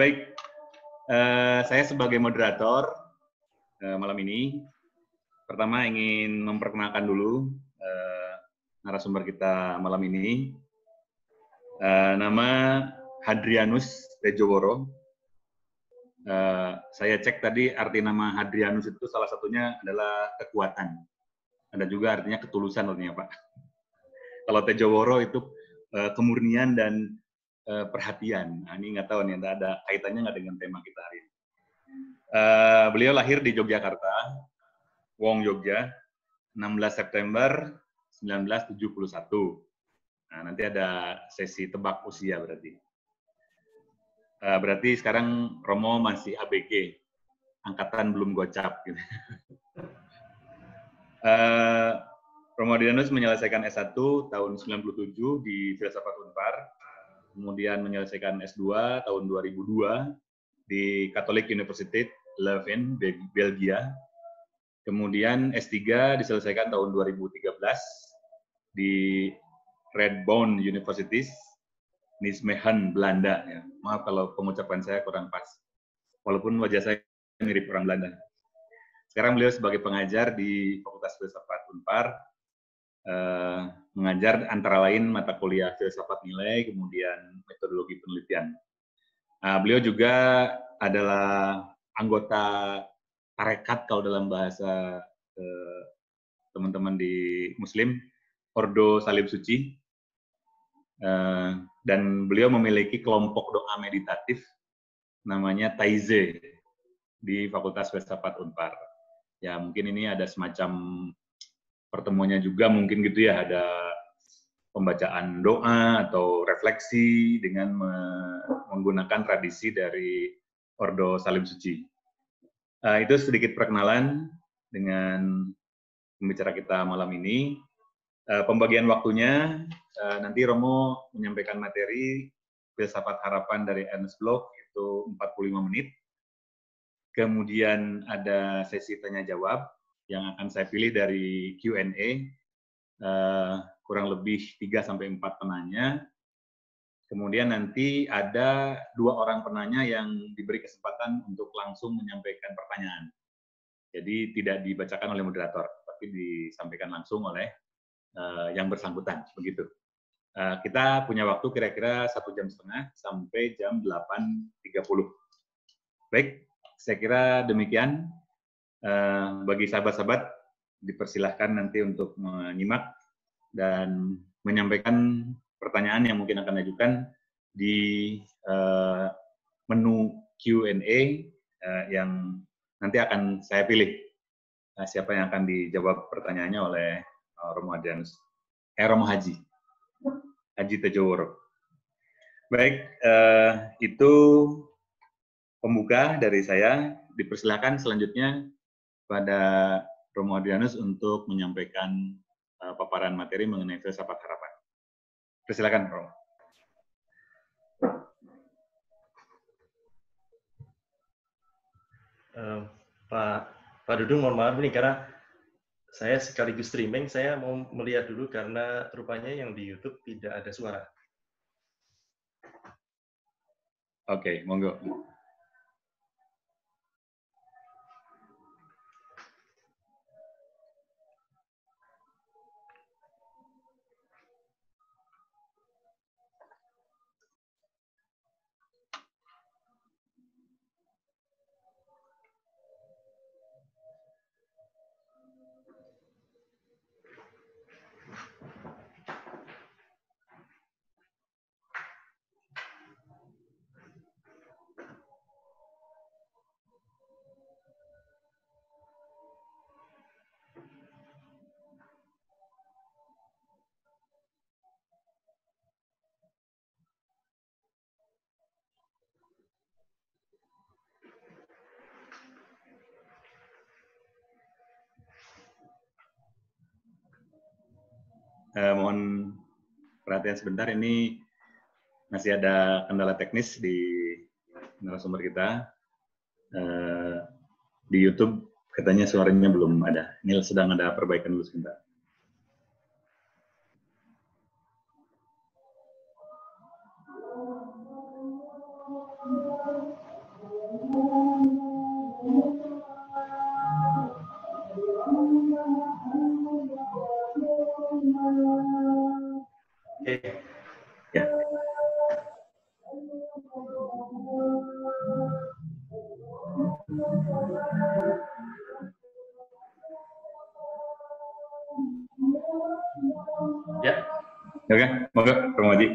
Baik, saya sebagai moderator malam ini, pertama ingin memperkenalkan dulu narasumber kita malam ini. Nama Hadrianus Tejoworo. Saya cek tadi arti nama Hadrianus itu salah satunya adalah kekuatan. Ada juga artinya ketulusan artinya, Pak. Kalau Tejoworo itu kemurnian dan perhatian. Nah, ini nggak tahu nih, ada kaitannya nggak dengan tema kita hari ini. Beliau lahir di Yogyakarta, Wong Jogja, 16 September 1971. Nah, nanti ada sesi tebak usia berarti. Berarti sekarang Romo masih ABG, angkatan belum gocap. Gitu. Romo Hadrianus menyelesaikan S1 tahun 97 di Filsafat Unpar, kemudian menyelesaikan S2 tahun 2002 di Catholic University Leuven, Belgia. Kemudian S3 diselesaikan tahun 2013 di Radboud University, Nijmegen, Belanda. Ya. Maaf kalau pengucapan saya kurang pas, walaupun wajah saya mirip orang Belanda. Sekarang beliau sebagai pengajar di Fakultas Filsafat Unpar, mengajar antara lain mata kuliah filsafat nilai, kemudian metodologi penelitian. Beliau juga adalah anggota tarekat kalau dalam bahasa teman-teman di Muslim, Ordo Salib Suci, dan beliau memiliki kelompok doa meditatif namanya Taize di Fakultas Filsafat Unpar. Ya mungkin ini ada semacam pertemuannya juga mungkin gitu ya, ada pembacaan doa atau refleksi dengan menggunakan tradisi dari Ordo Salib Suci. Itu sedikit perkenalan dengan pembicara kita malam ini. Pembagian waktunya, nanti Romo menyampaikan materi Filsafat Harapan dari Ernest Bloch, itu 45 menit. Kemudian ada sesi tanya-jawab yang akan saya pilih dari Q&A, kurang lebih 3-4 penanya. Kemudian nanti ada 2 orang penanya yang diberi kesempatan untuk langsung menyampaikan pertanyaan. Jadi tidak dibacakan oleh moderator, tapi disampaikan langsung oleh yang bersangkutan, begitu. Kita punya waktu kira-kira 1,5 jam sampai jam 8.30. Baik, saya kira demikian. Bagi sahabat-sahabat, dipersilahkan nanti untuk menyimak dan menyampaikan pertanyaan yang mungkin akan diajukan di menu Q&A yang nanti akan saya pilih. Siapa yang akan dijawab pertanyaannya oleh Romo Hadrianus. Romo Haji Tejoworo. Baik, itu pembuka dari saya. Dipersilakan selanjutnya pada Romo Hadrianus untuk menyampaikan paparan materi mengenai filsafat harapan. Persilakan, Romo. Pak Dudung, mohon maaf nih karena saya sekaligus streaming, saya mau melihat dulu karena rupanya yang di YouTube tidak ada suara. Oke, monggo. Mohon perhatian sebentar, ini masih ada kendala teknis di narasumber kita. Di YouTube katanya suaranya belum ada. Ini sedang ada perbaikan dulu sebentar. Ya. Ya. Oke, monggo, Pak Moji.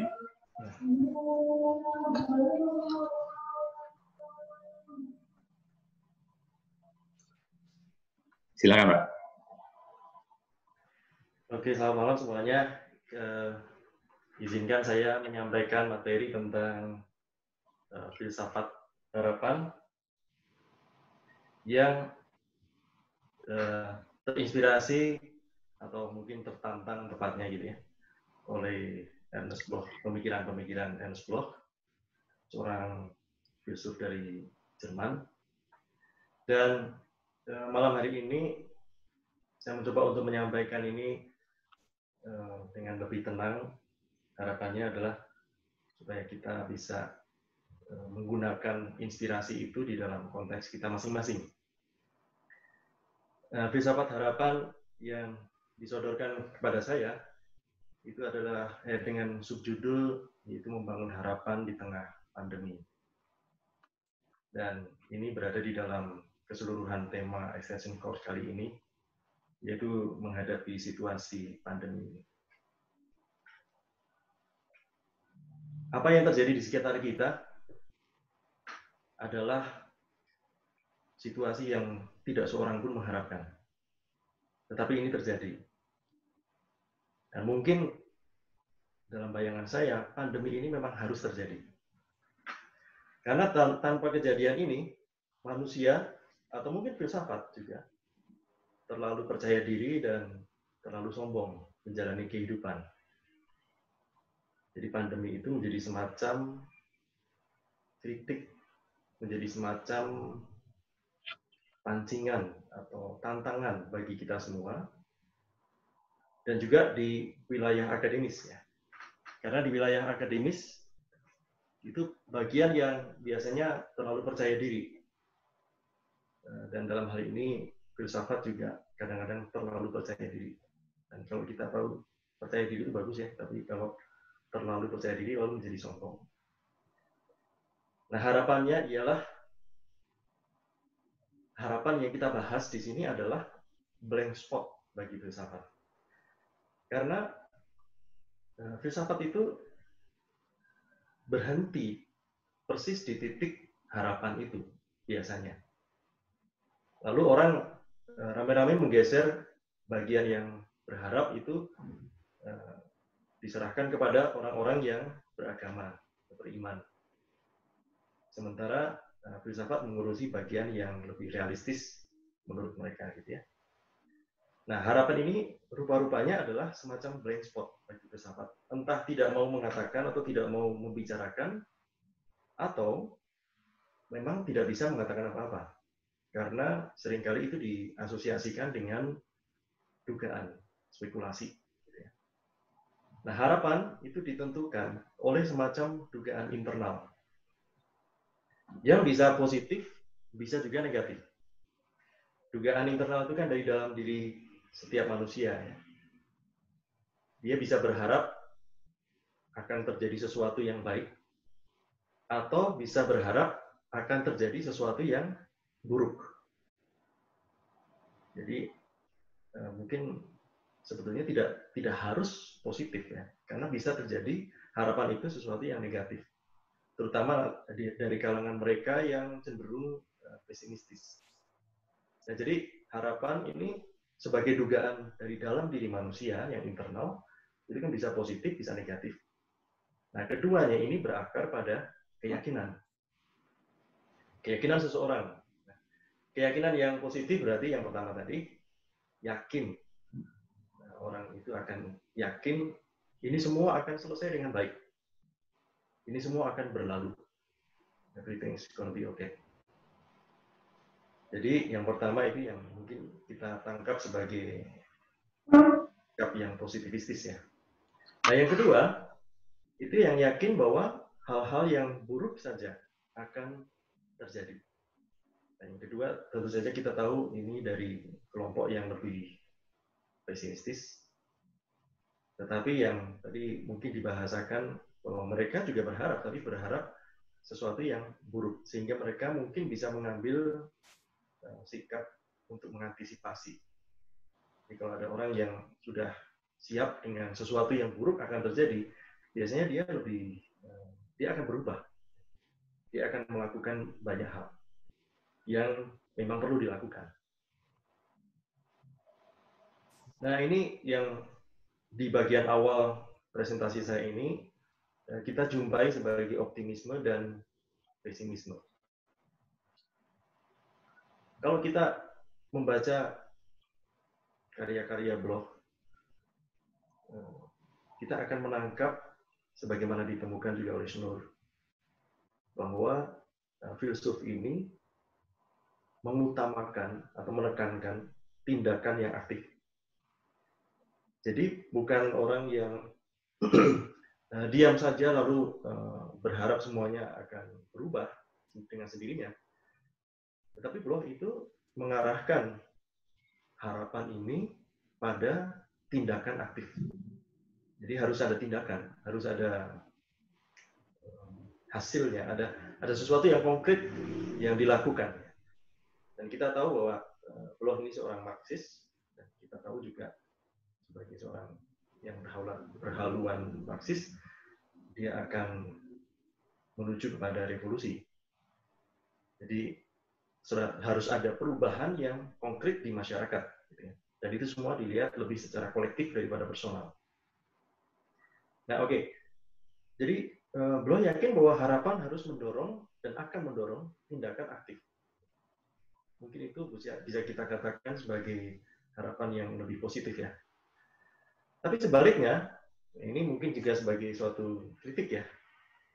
Silakan, Pak. Oke, selamat malam semuanya. Izinkan saya menyampaikan materi tentang filsafat harapan yang terinspirasi atau mungkin tertantang tepatnya gitu ya oleh Ernst Bloch, pemikiran-pemikiran Ernst Bloch, seorang filsuf dari Jerman. Dan malam hari ini saya mencoba untuk menyampaikan ini dengan lebih tenang. Harapannya adalah supaya kita bisa menggunakan inspirasi itu di dalam konteks kita masing-masing. Filsafat harapan yang disodorkan kepada saya itu adalah dengan subjudul yaitu membangun harapan di tengah pandemi. Dan ini berada di dalam keseluruhan tema extension course kali ini, yaitu menghadapi situasi pandemi ini. Apa yang terjadi di sekitar kita adalah situasi yang tidak seorang pun mengharapkan. Tetapi ini terjadi. Dan mungkin dalam bayangan saya, pandemi ini memang harus terjadi. Karena tanpa kejadian ini, manusia, atau mungkin filsafat juga, terlalu percaya diri dan terlalu sombong menjalani kehidupan. Jadi pandemi itu menjadi semacam kritik, menjadi semacam pancingan atau tantangan bagi kita semua, dan juga di wilayah akademis ya. Karena di wilayah akademis itu bagian yang biasanya terlalu percaya diri. Dan dalam hal ini filsafat juga kadang-kadang terlalu percaya diri. Dan kalau kita tahu percaya diri itu bagus ya, tapi kalau terlalu percaya diri lalu menjadi sombong. Nah, harapannya ialah harapan yang kita bahas di sini adalah blank spot bagi filsafat. Karena filsafat itu berhenti persis di titik harapan itu biasanya. Lalu orang rame-rame menggeser bagian yang berharap itu diserahkan kepada orang-orang yang beragama, beriman. Sementara filsafat mengurusi bagian yang lebih realistis menurut mereka gitu ya. Nah, harapan ini rupa-rupanya adalah semacam blank spot bagi filsafat. Entah tidak mau mengatakan atau tidak mau membicarakan, atau memang tidak bisa mengatakan apa-apa. Karena seringkali itu diasosiasikan dengan dugaan, spekulasi. Nah, harapan itu ditentukan oleh semacam dugaan internal. Yang bisa positif, bisa juga negatif. Dugaan internal itu kan dari dalam diri setiap manusia. Ya. Dia bisa berharap akan terjadi sesuatu yang baik, atau bisa berharap akan terjadi sesuatu yang buruk. Jadi mungkin sebetulnya tidak harus positif ya, karena bisa terjadi harapan itu sesuatu yang negatif, terutama dari kalangan mereka yang cenderung pesimistis. Nah, jadi harapan ini sebagai dugaan dari dalam diri manusia yang internal, itu kan bisa positif, bisa negatif. Nah, keduanya ini berakar pada keyakinan. Keyakinan seseorang. Nah, keyakinan yang positif berarti yang pertama tadi, yakin. Nah, orang itu akan yakin ini semua akan selesai dengan baik. Ini semua akan berlalu. Everything is gonna be okay. Jadi yang pertama itu yang mungkin kita tangkap sebagai sikap yang positivistis ya. Nah, yang kedua, itu yang yakin bahwa hal-hal yang buruk saja akan terjadi. Dan yang kedua, tentu saja kita tahu ini dari kelompok yang lebih pesimistis. Tetapi yang tadi mungkin dibahasakan bahwa mereka juga berharap, tapi berharap sesuatu yang buruk, sehingga mereka mungkin bisa mengambil sikap untuk mengantisipasi. Jadi kalau ada orang yang sudah siap dengan sesuatu yang buruk akan terjadi, biasanya dia akan berubah. Dia akan melakukan banyak hal yang memang perlu dilakukan. Nah, ini yang di bagian awal presentasi saya ini kita jumpai sebagai optimisme dan pesimisme. Kalau kita membaca karya-karya blog, kita akan menangkap sebagaimana ditemukan juga oleh Schnoor, bahwa filsuf ini mengutamakan atau menekankan tindakan yang aktif. Jadi bukan orang yang diam saja lalu berharap semuanya akan berubah dengan sendirinya. Tetapi blog itu mengarahkan harapan ini pada tindakan aktif. Jadi harus ada tindakan, harus ada hasilnya, ada sesuatu yang konkret yang dilakukan. Dan kita tahu bahwa blog ini seorang Marxis, dan kita tahu juga sebagai seorang yang berhaluan Marxis, dia akan menuju kepada revolusi. Jadi harus ada perubahan yang konkret di masyarakat, gitu ya. Dan itu semua dilihat lebih secara kolektif daripada personal. Nah, oke. Jadi Bloch yakin bahwa harapan harus mendorong dan akan mendorong tindakan aktif. Mungkin itu bisa kita katakan sebagai harapan yang lebih positif ya. Tapi sebaliknya, ini mungkin juga sebagai suatu kritik ya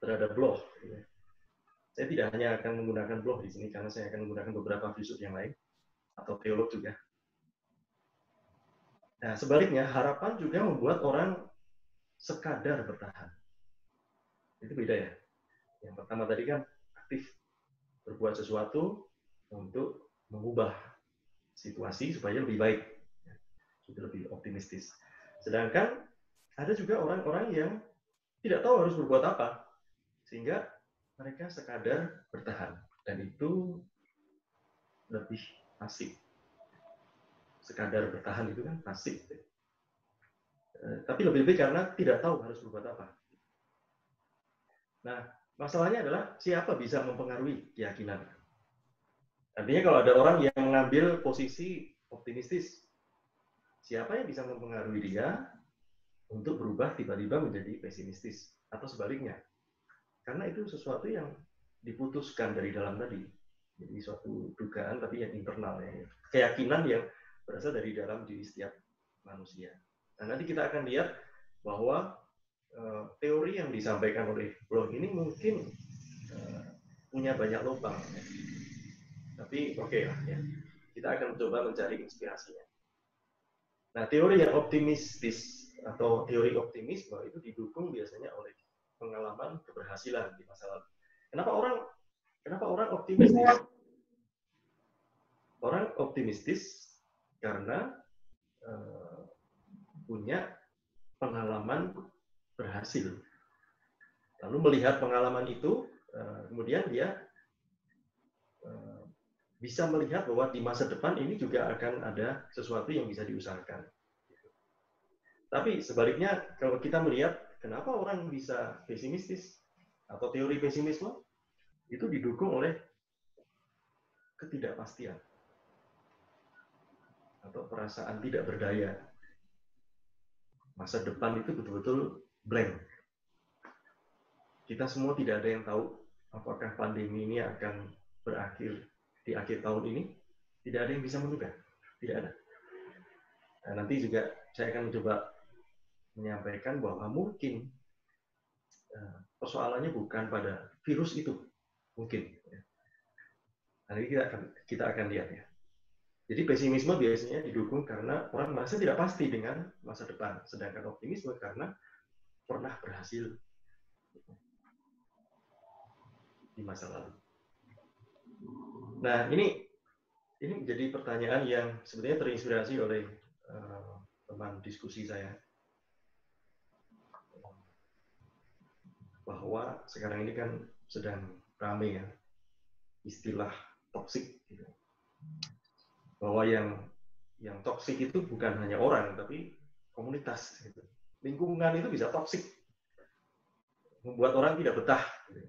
terhadap Bloch. Saya tidak hanya akan menggunakan Bloch di sini karena saya akan menggunakan beberapa filsuf yang lain atau teolog juga. Nah, sebaliknya harapan juga membuat orang sekadar bertahan. Itu beda ya. Yang pertama tadi kan aktif berbuat sesuatu untuk mengubah situasi supaya lebih baik, supaya lebih optimistis. Sedangkan ada juga orang-orang yang tidak tahu harus berbuat apa, sehingga mereka sekadar bertahan, dan itu lebih pasif. Sekadar bertahan itu kan pasif, tapi lebih karena tidak tahu harus berbuat apa. Nah, masalahnya adalah siapa bisa mempengaruhi keyakinan. Artinya kalau ada orang yang mengambil posisi optimistis, siapa yang bisa mempengaruhi dia untuk berubah tiba-tiba menjadi pesimistis atau sebaliknya? Karena itu sesuatu yang diputuskan dari dalam tadi. Jadi suatu dugaan tapi yang internal, ya. Keyakinan yang berasal dari dalam diri setiap manusia. Nah, nanti kita akan lihat bahwa teori yang disampaikan oleh Bloch ini mungkin punya banyak lubang. Ya. Tapi oke lah ya. Kita akan mencoba mencari inspirasinya. Nah, teori yang optimistis atau teori optimisme itu didukung biasanya oleh pengalaman keberhasilan di masa lalu. Kenapa orang optimistis? Orang optimistis karena punya pengalaman berhasil. Lalu melihat pengalaman itu, kemudian dia bisa melihat bahwa di masa depan ini juga akan ada sesuatu yang bisa diusahakan. Tapi sebaliknya, kalau kita melihat kenapa orang bisa pesimistis atau teori pesimisme, itu didukung oleh ketidakpastian atau perasaan tidak berdaya. Masa depan itu betul-betul blank. Kita semua tidak ada yang tahu apakah pandemi ini akan berakhir di akhir tahun ini. Tidak ada yang bisa menduga. Tidak ada. Nah, nanti juga saya akan mencoba menyampaikan bahwa mungkin persoalannya bukan pada virus itu. Mungkin. Nanti kita akan lihat ya. Jadi pesimisme biasanya didukung karena orang merasa tidak pasti dengan masa depan. Sedangkan optimisme karena pernah berhasil di masa lalu. Nah, ini menjadi pertanyaan yang sebenarnya terinspirasi oleh teman diskusi saya. bahwa sekarang ini kan sedang rame ya istilah toksik, gitu. Bahwa yang toksik itu bukan hanya orang, tapi komunitas. Gitu. Lingkungan itu bisa toksik, membuat orang tidak betah. Gitu.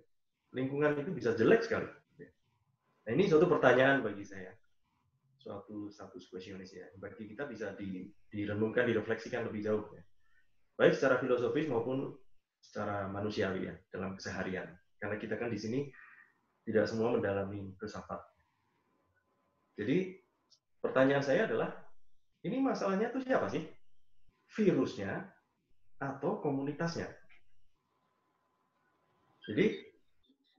Lingkungan itu bisa jelek sekali. Nah, ini suatu pertanyaan bagi saya, suatu status kuesionis ya. Bagi kita bisa direnungkan, direfleksikan lebih jauh, ya. Baik secara filosofis maupun secara manusiawi ya, dalam keseharian. Karena kita kan di sini tidak semua mendalami filsafat. Jadi pertanyaan saya adalah, ini masalahnya itu siapa sih? Virusnya atau komunitasnya? Jadi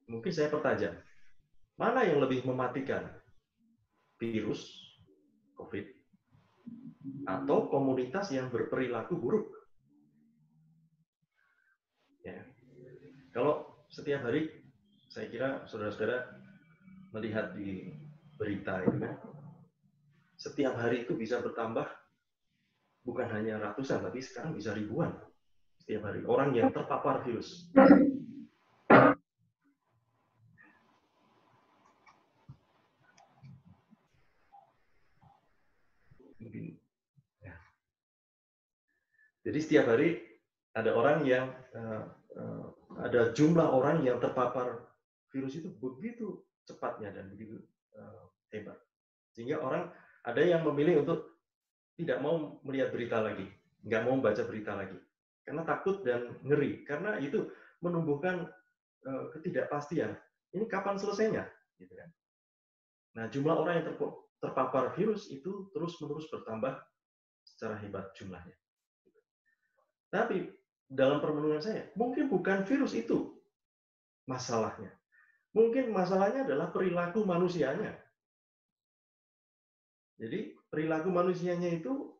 mungkin saya pertajam, mana yang lebih mematikan? Virus COVID atau komunitas yang berperilaku buruk? Ya. Kalau setiap hari, saya kira saudara-saudara melihat di berita itu kan, setiap hari itu bisa bertambah bukan hanya ratusan, tapi sekarang bisa ribuan setiap hari orang yang terpapar virus. Ya. Jadi setiap hari ada orang yang ada jumlah orang yang terpapar virus itu begitu cepatnya dan begitu hebat, sehingga orang ada yang memilih untuk tidak mau melihat berita lagi, nggak mau membaca berita lagi, karena takut dan ngeri, karena itu menumbuhkan ketidakpastian. Ini kapan selesainya, gitu kan? Nah, jumlah orang yang terpapar virus itu terus-menerus bertambah secara hebat jumlahnya. Tapi dalam permenungan saya, mungkin bukan virus itu masalahnya. Mungkin masalahnya adalah perilaku manusianya. Jadi perilaku manusianya itu,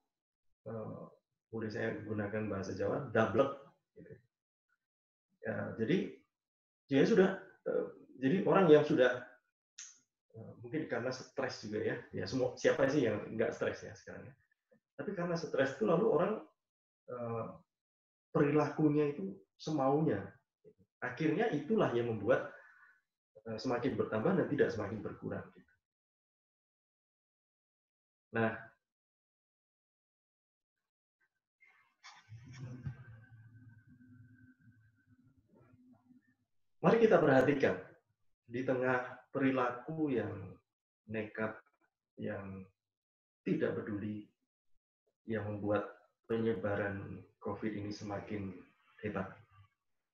boleh saya gunakan bahasa Jawa, dablek. Gitu. Ya, jadi dia sudah, jadi orang yang sudah mungkin karena stres juga ya, ya semua siapa sih yang nggak stres ya sekarang ya. Tapi karena stres itu lalu orang perilakunya itu semaunya. Akhirnya itulah yang membuat semakin bertambah dan tidak semakin berkurang. Nah, mari kita perhatikan di tengah perilaku yang nekat, yang tidak peduli, yang membuat penyebaran COVID ini semakin hebat.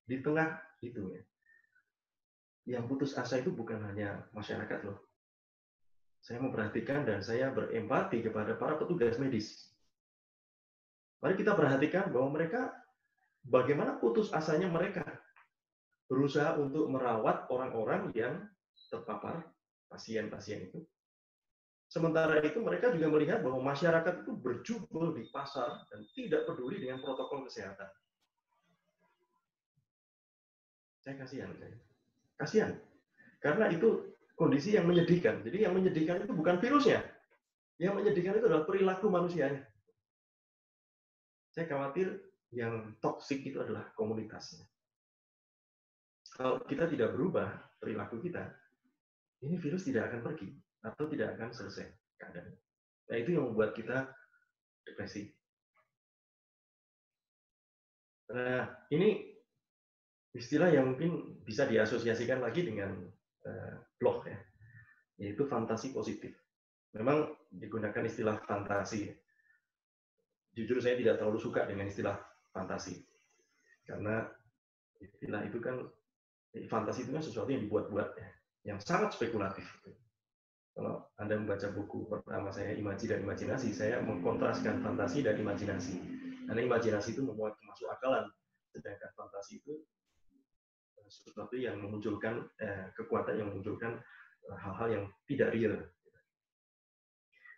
Di tengah itu, ya, yang putus asa itu bukan hanya masyarakat loh. Saya memperhatikan dan saya berempati kepada para petugas medis. Mari kita perhatikan bahwa mereka, bagaimana putus asanya mereka berusaha untuk merawat orang-orang yang terpapar, pasien-pasien itu. Sementara itu mereka juga melihat bahwa masyarakat itu berjubel di pasar dan tidak peduli dengan protokol kesehatan. Saya kasihan. Karena itu kondisi yang menyedihkan. Jadi yang menyedihkan itu bukan virusnya. Yang menyedihkan itu adalah perilaku manusianya. Saya khawatir yang toksik itu adalah komunitasnya. Kalau kita tidak berubah perilaku kita, ini virus tidak akan pergi atau tidak akan selesai keadaannya. Nah, itu yang membuat kita depresi. Nah, ini istilah yang mungkin bisa diasosiasikan lagi dengan blog ya, yaitu fantasi positif. Memang digunakan istilah fantasi. Jujur saya tidak terlalu suka dengan istilah fantasi, karena istilah itu kan, fantasi itu kan sesuatu yang dibuat-buat ya, yang sangat spekulatif. Kalau Anda membaca buku pertama saya, Imaji dan Imajinasi, saya mengkontraskan fantasi dan imajinasi. Karena imajinasi itu memuat masuk akalan, sedangkan fantasi itu sesuatu yang memunculkan kekuatan, yang memunculkan hal-hal yang tidak real.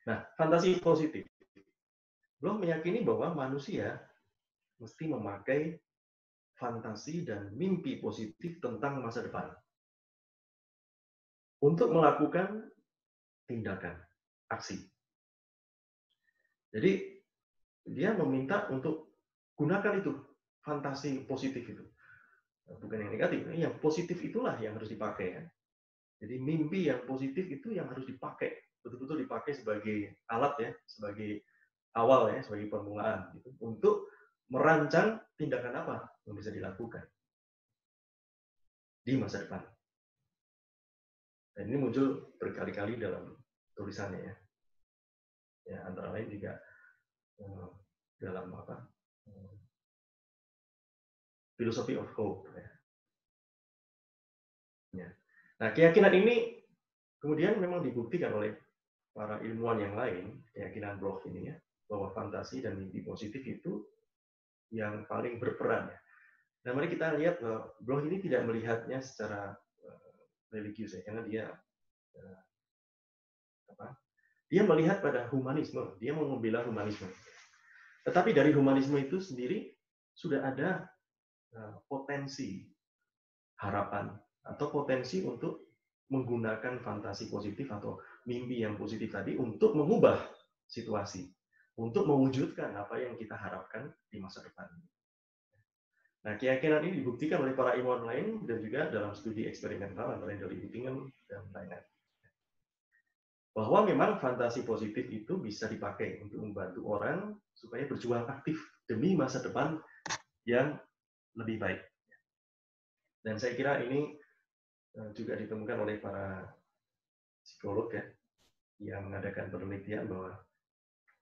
Nah, fantasi positif. Belum meyakini bahwa manusia mesti memakai fantasi dan mimpi positif tentang masa depan untuk melakukan tindakan, aksi. Jadi dia meminta untuk gunakan itu, fantasi positif itu. bukan yang negatif, yang positif itulah yang harus dipakai. Ya. Jadi mimpi yang positif itu yang harus dipakai, betul-betul dipakai sebagai alat ya, sebagai awal ya, sebagai permulaan gitu, untuk merancang tindakan apa yang bisa dilakukan di masa depan. Dan ini muncul berkali-kali dalam tulisannya ya. Ya antara lain juga dalam apa? Philosophy of Hope. Ya. Ya. Nah, keyakinan ini kemudian memang dibuktikan oleh para ilmuwan yang lain, keyakinan Bloch ini ya, bahwa fantasi dan mimpi positif itu yang paling berperan ya. Nah, mari kita lihat bahwa Bloch ini tidak melihatnya secara religius ya, karena dia dia melihat pada humanisme, dia mau membela humanisme. Tetapi dari humanisme itu sendiri sudah ada potensi harapan atau potensi untuk menggunakan fantasi positif atau mimpi yang positif tadi untuk mengubah situasi, untuk mewujudkan apa yang kita harapkan di masa depan. Nah, keyakinan ini dibuktikan oleh para ilmuwan lain dan juga dalam studi eksperimental antara dari Bingham dan lain-lain. Bahwa memang fantasi positif itu bisa dipakai untuk membantu orang supaya berjuang aktif demi masa depan yang lebih baik. Dan saya kira ini juga ditemukan oleh para psikolog ya, yang mengadakan penelitian bahwa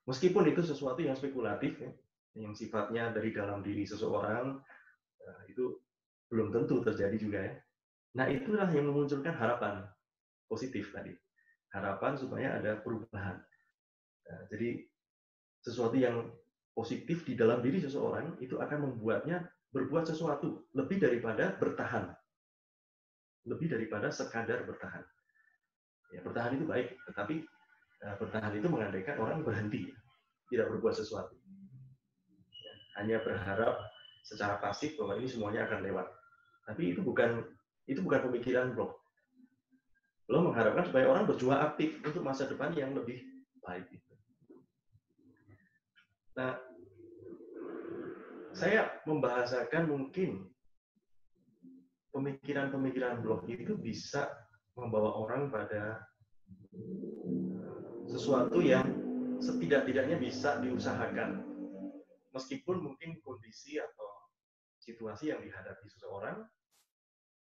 meskipun itu sesuatu yang spekulatif ya, yang sifatnya dari dalam diri seseorang, itu belum tentu terjadi juga ya. Nah, itulah yang memunculkan harapan positif tadi. Harapan supaya ada perubahan. Nah, jadi sesuatu yang positif di dalam diri seseorang itu akan membuatnya berbuat sesuatu lebih daripada bertahan. Lebih daripada sekadar bertahan. Ya, bertahan itu baik, tetapi bertahan itu mengandaikan orang berhenti, tidak berbuat sesuatu. Ya, hanya berharap secara pasif bahwa ini semuanya akan lewat. Tapi itu bukan pemikiran Bloch. Bloch mengharapkan supaya orang berjuang aktif untuk masa depan yang lebih baik. Nah, saya membahasakan mungkin pemikiran-pemikiran Bloch itu bisa membawa orang pada sesuatu yang setidak-tidaknya bisa diusahakan. Meskipun mungkin kondisi atau situasi yang dihadapi seseorang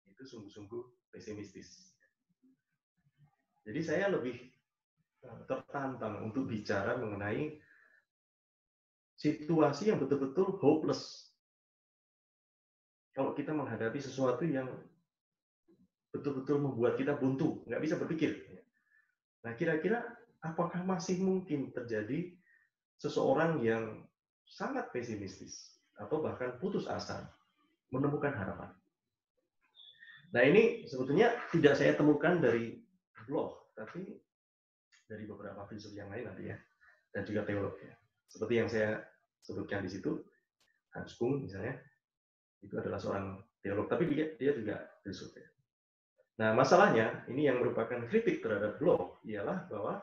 itu sungguh-sungguh pesimistis. Jadi saya lebih tertantang untuk bicara mengenai situasi yang betul-betul hopeless. Kalau kita menghadapi sesuatu yang betul-betul membuat kita buntu, nggak bisa berpikir. Nah, kira-kira apakah masih mungkin terjadi seseorang yang sangat pesimistis atau bahkan putus asa menemukan harapan? Nah, ini sebetulnya tidak saya temukan dari Bloch, tapi dari beberapa filsuf yang lain nanti ya, dan juga teolog ya. Seperti yang saya sebutkan di situ, Hans Kung misalnya, itu adalah seorang teolog, tapi dia juga filsuf ya. Nah, masalahnya ini yang merupakan kritik terhadap Bloch ialah bahwa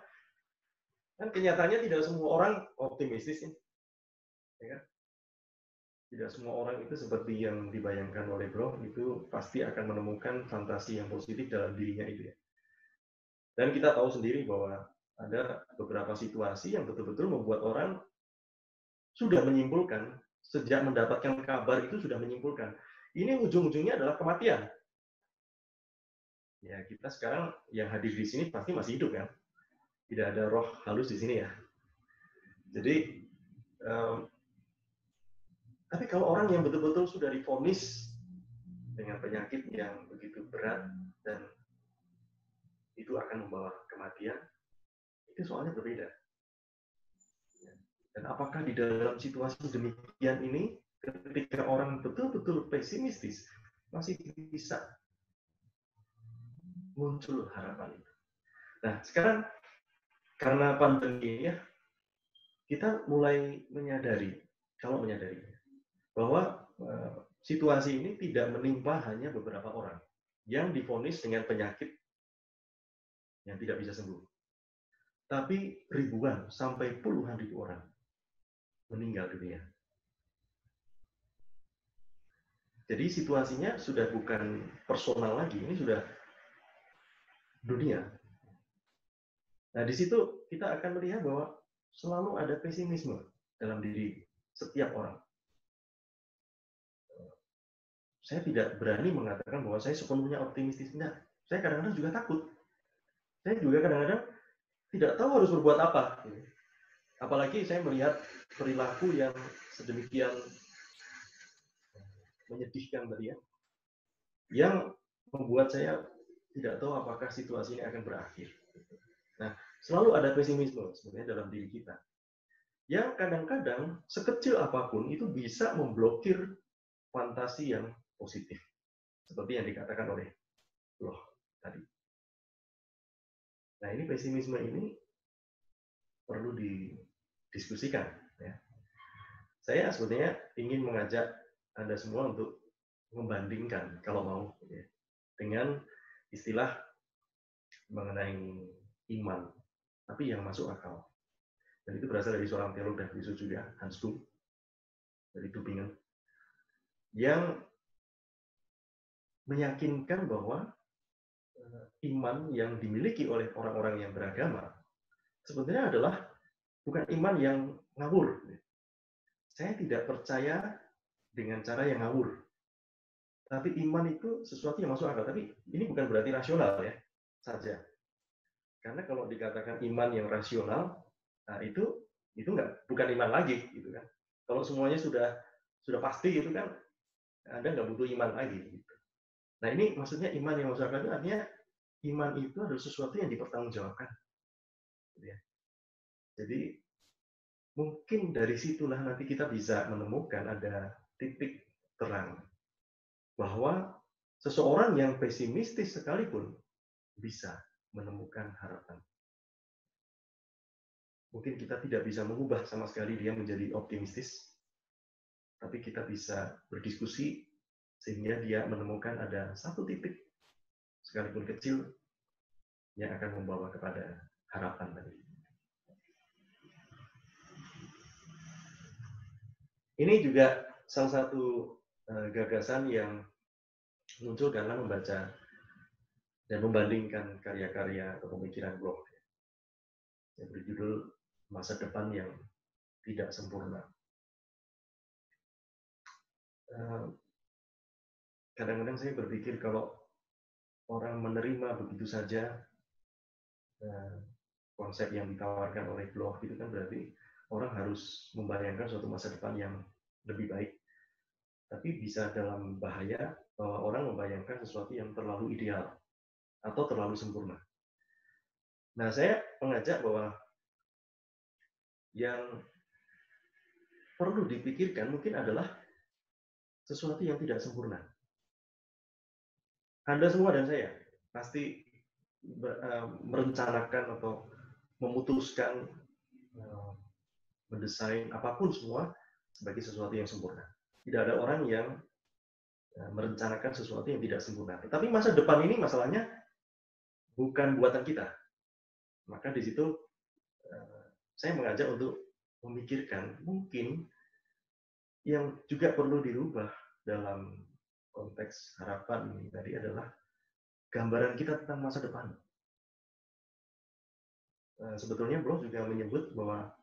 kan kenyataannya tidak semua orang optimistis ya kan? Tidak semua orang itu seperti yang dibayangkan oleh Bloch itu pasti akan menemukan fantasi yang positif dalam dirinya itu ya. Dan kita tahu sendiri bahwa ada beberapa situasi yang betul-betul membuat orang sudah menyimpulkan sejak mendapatkan kabar itu sudah menyimpulkan ini ujung-ujungnya adalah kematian. Ya, kita sekarang yang hadir di sini pasti masih hidup kan? Tidak ada roh halus di sini ya. Jadi, tapi kalau orang yang betul-betul sudah divonis dengan penyakit yang begitu berat dan itu akan membawa kematian, itu soalnya berbeda. Dan apakah di dalam situasi demikian ini, ketika orang betul-betul pesimistis, masih bisa muncul harapan itu? Nah, sekarang karena pandemi ya, kita mulai menyadari bahwa situasi ini tidak menimpa hanya beberapa orang yang divonis dengan penyakit yang tidak bisa sembuh, tapi ribuan sampai puluhan ribu orang meninggal dunia. Jadi situasinya sudah bukan personal lagi, ini sudah dunia. Nah, di situ kita akan melihat bahwa selalu ada pesimisme dalam diri setiap orang. Saya tidak berani mengatakan bahwa saya sepenuhnya optimistis. Nah, saya kadang-kadang juga takut. Saya juga kadang-kadang tidak tahu harus berbuat apa. Apalagi saya melihat perilaku yang sedemikian menyedihkan tadi ya, yang membuat saya tidak tahu apakah situasi ini akan berakhir. Nah, selalu ada pesimisme sebenarnya dalam diri kita. Yang kadang-kadang sekecil apapun itu bisa memblokir fantasi yang positif. Seperti yang dikatakan oleh Bloch tadi. Nah, ini pesimisme ini perlu didiskusikan. Ya. Saya sebetulnya ingin mengajak Anda semua untuk membandingkan, kalau mau, ya, dengan istilah mengenai iman, tapi yang masuk akal. Dan itu berasal dari seorang teolog dan filsuf juga, Hans Kuhn, dari Tübingen, yang meyakinkan bahwa iman yang dimiliki oleh orang-orang yang beragama sebenarnya adalah bukan iman yang ngawur. Saya tidak percaya dengan cara yang ngawur. Tapi iman itu sesuatu yang masuk akal. Tapi ini bukan berarti rasional ya saja. Karena kalau dikatakan iman yang rasional, nah itu bukan iman lagi, gitu kan. Kalau semuanya sudah pasti gitu kan, Anda nggak butuh iman lagi. Gitu. Nah ini maksudnya iman yang masuk akal itu artinya iman itu adalah sesuatu yang dipertanggungjawabkan. Gitu ya. Jadi mungkin dari situlah nanti kita bisa menemukan ada titik terang bahwa seseorang yang pesimistis sekalipun bisa menemukan harapan. Mungkin kita tidak bisa mengubah sama sekali dia menjadi optimistis, tapi kita bisa berdiskusi sehingga dia menemukan ada satu titik, sekalipun kecil, yang akan membawa kepada harapan tadi. Ini juga salah satu gagasan yang muncul karena membaca dan membandingkan karya-karya atau pemikiran Bloch yang berjudul Masa Depan yang Tidak Sempurna. Kadang-kadang saya berpikir kalau orang menerima begitu saja konsep yang ditawarkan oleh Bloch itu kan berarti orang harus membayangkan suatu masa depan yang lebih baik. Tapi bisa dalam bahaya bahwa orang membayangkan sesuatu yang terlalu ideal atau terlalu sempurna. Nah, saya mengajak bahwa yang perlu dipikirkan mungkin adalah sesuatu yang tidak sempurna. Anda semua dan saya pasti merencanakan atau memutuskan mendesain apapun semua sebagai sesuatu yang sempurna. Tidak ada orang yang merencanakan sesuatu yang tidak sempurna. Tetapi masa depan ini masalahnya bukan buatan kita. Maka di situ saya mengajak untuk memikirkan mungkin yang juga perlu dirubah dalam konteks harapan ini tadi adalah gambaran kita tentang masa depan. Sebetulnya Bloch juga menyebut bahwa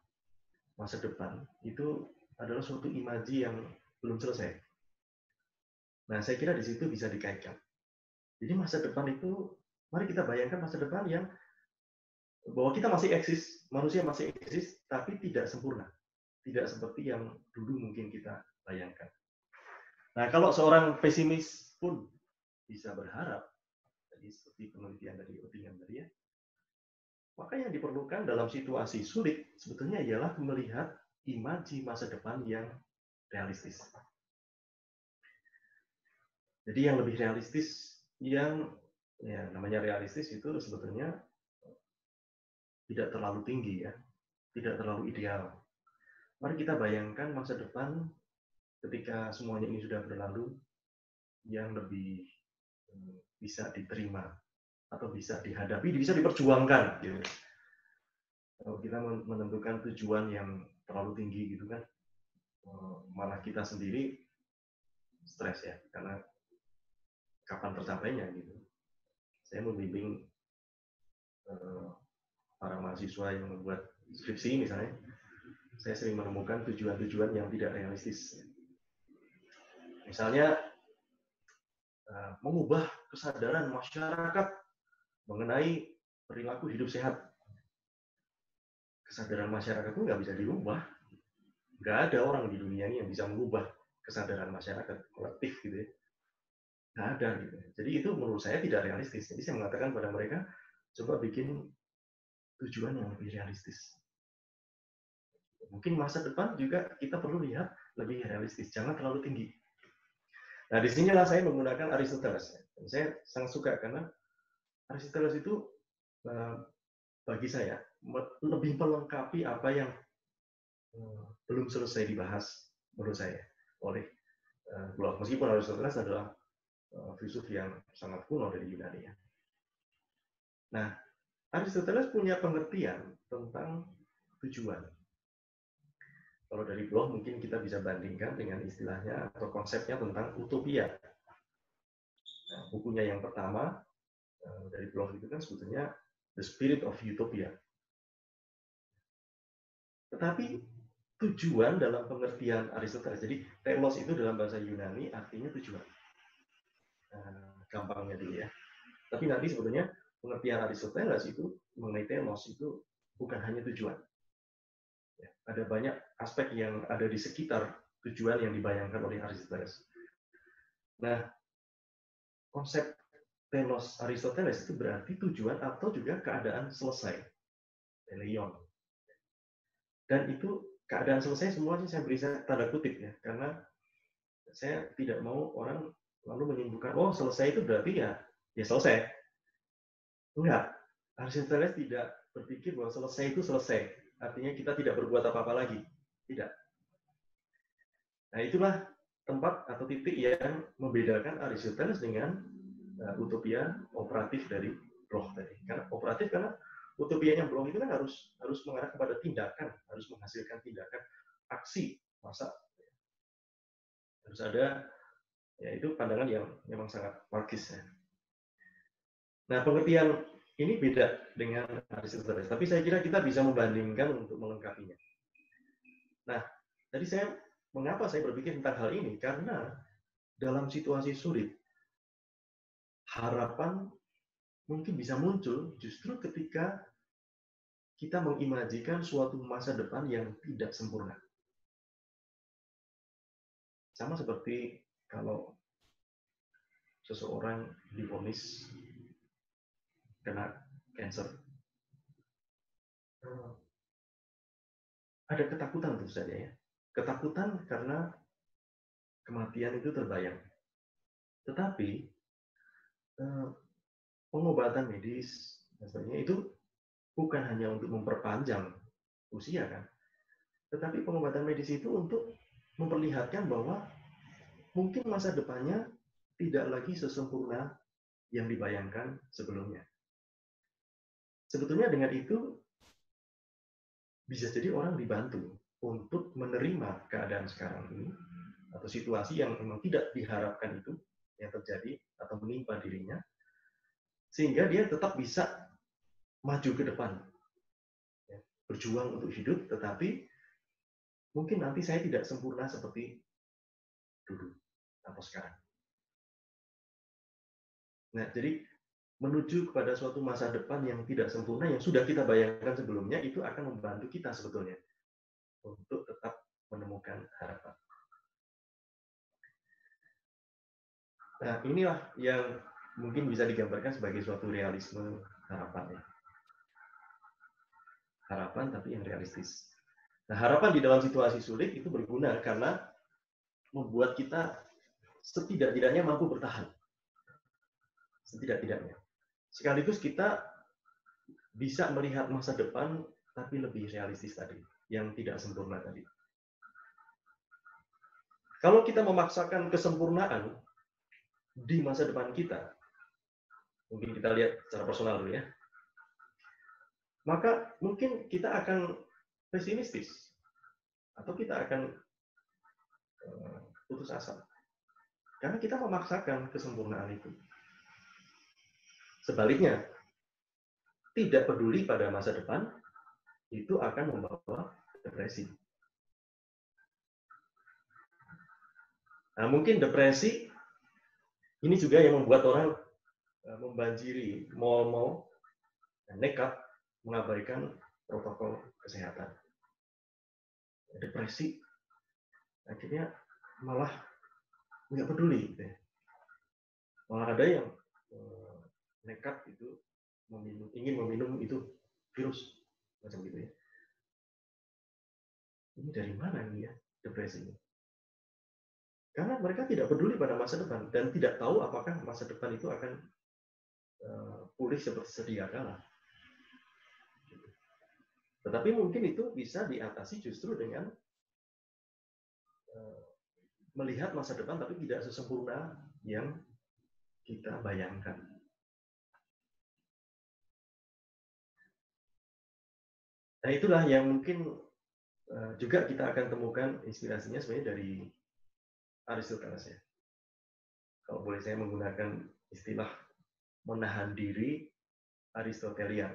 masa depan itu adalah suatu imaji yang belum selesai. Nah, saya kira di situ bisa dikaitkan. Jadi masa depan itu, mari kita bayangkan masa depan yang bahwa kita masih eksis, manusia masih eksis, tapi tidak sempurna. Tidak seperti yang dulu mungkin kita bayangkan. Nah, kalau seorang pesimis pun bisa berharap, jadi seperti penelitian dari Oettingen tadi ya, maka yang diperlukan dalam situasi sulit sebetulnya ialah melihat imaji masa depan yang realistis. Jadi yang lebih realistis, yang ya namanya realistis itu sebetulnya tidak terlalu tinggi ya, tidak terlalu ideal. Mari kita bayangkan masa depan ketika semuanya ini sudah berlalu yang lebih bisa diterima atau bisa dihadapi, bisa diperjuangkan. Gitu. Kalau kita menentukan tujuan yang terlalu tinggi gitu kan, malah kita sendiri stres ya, karena kapan tercapainya gitu. Saya membimbing para mahasiswa yang membuat skripsi misalnya, saya sering menemukan tujuan-tujuan yang tidak realistis. Misalnya mengubah kesadaran masyarakat mengenai perilaku hidup sehat. Kesadaran masyarakat itu nggak bisa diubah. Nggak ada orang di dunia ini yang bisa mengubah kesadaran masyarakat kolektif gitu ya. Nggak ada gitu. Jadi itu menurut saya tidak realistis. Jadi saya mengatakan pada mereka, coba bikin tujuan yang lebih realistis. Mungkin masa depan juga kita perlu lihat lebih realistis, jangan terlalu tinggi. Nah, disinilah saya menggunakan Aristoteles. Saya sangat suka karena Aristoteles itu bagi saya lebih melengkapi apa yang belum selesai dibahas menurut saya oleh Bloch. Meskipun Aristoteles adalah filsuf yang sangat kuno dari Yunani. Nah, Aristoteles punya pengertian tentang tujuan. Kalau dari Bloch mungkin kita bisa bandingkan dengan istilahnya atau konsepnya tentang utopia. Nah, bukunya yang pertama dari Bloch itu kan sebetulnya The Spirit of Utopia. Tetapi tujuan dalam pengertian Aristoteles, jadi telos itu dalam bahasa Yunani artinya tujuan. Gampangnya dulu ya. Tapi nanti sebetulnya pengertian Aristoteles itu mengenai telos itu bukan hanya tujuan. Ya, ada banyak aspek yang ada di sekitar tujuan yang dibayangkan oleh Aristoteles. Nah, konsep telos Aristoteles itu berarti tujuan atau juga keadaan selesai. Teleion. Dan itu keadaan selesai semuanya saya beri tanda kutip ya, karena saya tidak mau orang lalu menyimpulkan, oh selesai itu berarti ya selesai. Enggak. Aristoteles tidak berpikir bahwa selesai itu selesai. Artinya kita tidak berbuat apa-apa lagi. Tidak. Nah, itulah tempat atau titik yang membedakan Aristoteles dengan utopia operatif dari Bloch tadi. Karena operatif karena utopianya Bloch itu kan harus mengarah kepada tindakan, harus menghasilkan tindakan, aksi, masa. Harus ada, ya itu pandangan yang memang sangat marxis ya. Nah, pengertian ini beda dengan Aristoteles, tapi saya kira kita bisa membandingkan untuk melengkapinya. Nah, tadi mengapa saya berpikir tentang hal ini? Karena dalam situasi sulit, harapan mungkin bisa muncul justru ketika kita mengimajikan suatu masa depan yang tidak sempurna. Sama seperti kalau seseorang divonis kena cancer. Ada ketakutan tentu saja ya. Ketakutan karena kematian itu terbayang. Tetapi pengobatan medis dan sebagainya itu bukan hanya untuk memperpanjang usia kan. Tetapi pengobatan medis itu untuk memperlihatkan bahwa mungkin masa depannya tidak lagi sesempurna yang dibayangkan sebelumnya. Sebetulnya dengan itu bisa jadi orang dibantu untuk menerima keadaan sekarang ini atau situasi yang memang tidak diharapkan itu yang terjadi atau menimpa dirinya, sehingga dia tetap bisa maju ke depan, berjuang untuk hidup, tetapi mungkin nanti saya tidak sempurna seperti dulu atau sekarang. Nah, jadi menuju kepada suatu masa depan yang tidak sempurna, yang sudah kita bayangkan sebelumnya, itu akan membantu kita sebetulnya untuk tetap menemukan harapan. Nah, inilah yang mungkin bisa digambarkan sebagai suatu realisme harapan. Harapan tapi yang realistis. Nah, harapan di dalam situasi sulit itu berguna karena membuat kita setidak-tidaknya mampu bertahan. Setidak-tidaknya. Sekaligus kita bisa melihat masa depan tapi lebih realistis tadi, yang tidak sempurna tadi. Kalau kita memaksakan kesempurnaan di masa depan kita, mungkin kita lihat secara personal dulu ya, maka mungkin kita akan pesimistis atau kita akan putus asa. Karena kita memaksakan kesempurnaan itu. Sebaliknya, tidak peduli pada masa depan, itu akan membawa depresi. Nah, mungkin depresi ini juga yang membuat orang membanjiri mal-mal dan nekat mengabaikan protokol kesehatan. Depresi akhirnya malah nggak peduli, gitu ya. Malah ada yang nekat itu ingin meminum itu virus macam gitu ya. Ini dari mana ini ya depresi ini? Karena mereka tidak peduli pada masa depan dan tidak tahu apakah masa depan itu akan pulih seperti sedia kala. Tetapi mungkin itu bisa diatasi justru dengan melihat masa depan tapi tidak sesempurna yang kita bayangkan. Nah, itulah yang mungkin juga kita akan temukan inspirasinya sebenarnya dari Aristoteles ya. Kalau boleh saya menggunakan istilah menahan diri Aristotelian.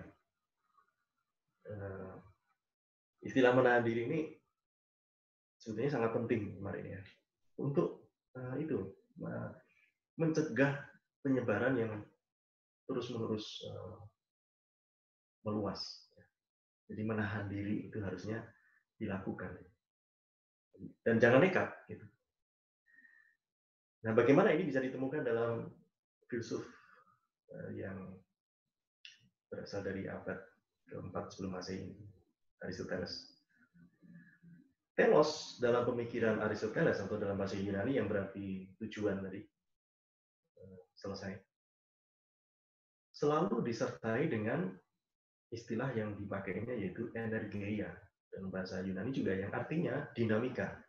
Istilah menahan diri ini sebetulnya sangat penting kemarin ya. Untuk itu mencegah penyebaran yang terus-menerus meluas. Jadi menahan diri itu harusnya dilakukan. Dan jangan nekat. Gitu. Nah, bagaimana ini bisa ditemukan dalam filsuf yang berasal dari abad ke-4 sebelum Masehi, Aristoteles. Telos dalam pemikiran Aristoteles atau dalam bahasa Yunani yang berarti tujuan tadi selesai, selalu disertai dengan istilah yang dipakainya yaitu energeia dalam bahasa Yunani juga yang artinya dinamika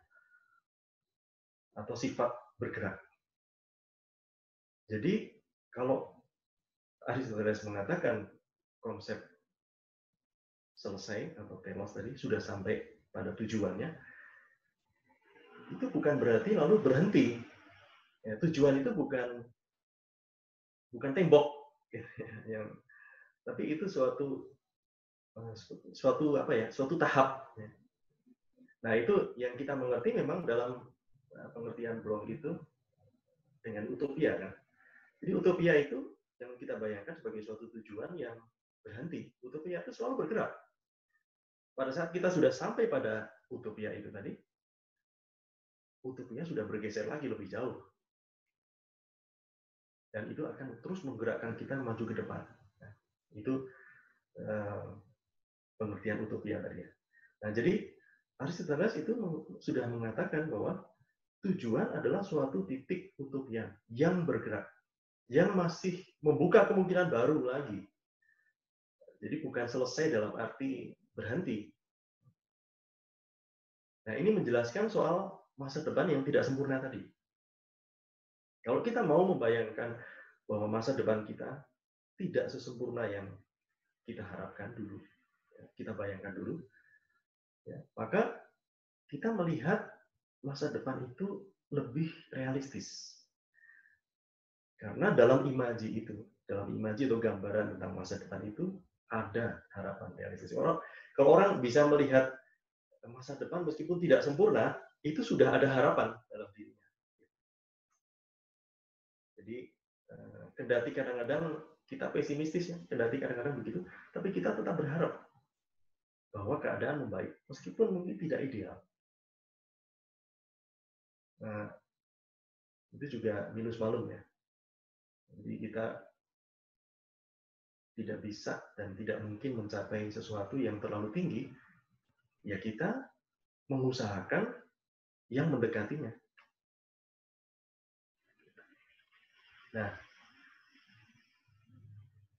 atau sifat bergerak. Jadi kalau Aristoteles mengatakan konsep selesai atau telos tadi sudah sampai pada tujuannya, itu bukan berarti lalu berhenti. Ya, tujuan itu bukan tembok, yang tapi itu suatu tahap. Nah, itu yang kita mengerti memang dalam pengertian Bloch itu dengan utopia kan. Jadi utopia itu yang kita bayangkan sebagai suatu tujuan yang berhenti. Utopia itu selalu bergerak. Pada saat kita sudah sampai pada utopia itu tadi, utopia sudah bergeser lagi lebih jauh. Dan itu akan terus menggerakkan kita maju ke depan. Nah, itu pengertian utopia tadi. Nah, jadi Aristoteles itu sudah mengatakan bahwa tujuan adalah suatu titik utopia yang bergerak, yang masih membuka kemungkinan baru lagi. Jadi bukan selesai dalam arti berhenti. Nah, ini menjelaskan soal masa depan yang tidak sempurna tadi. Kalau kita mau membayangkan bahwa masa depan kita tidak sesempurna yang kita harapkan dulu, kita bayangkan dulu, ya, maka kita melihat masa depan itu lebih realistis. Karena dalam imaji atau gambaran tentang masa depan itu ada harapan realistis. Kalau orang bisa melihat masa depan meskipun tidak sempurna, itu sudah ada harapan dalam dirinya. Jadi kendati kadang-kadang kita pesimistis ya, kendati kadang-kadang begitu, tapi kita tetap berharap bahwa keadaan membaik meskipun mungkin tidak ideal. Nah, itu juga minus malum ya. Jadi kita tidak bisa dan tidak mungkin mencapai sesuatu yang terlalu tinggi, ya kita mengusahakan yang mendekatinya. Nah,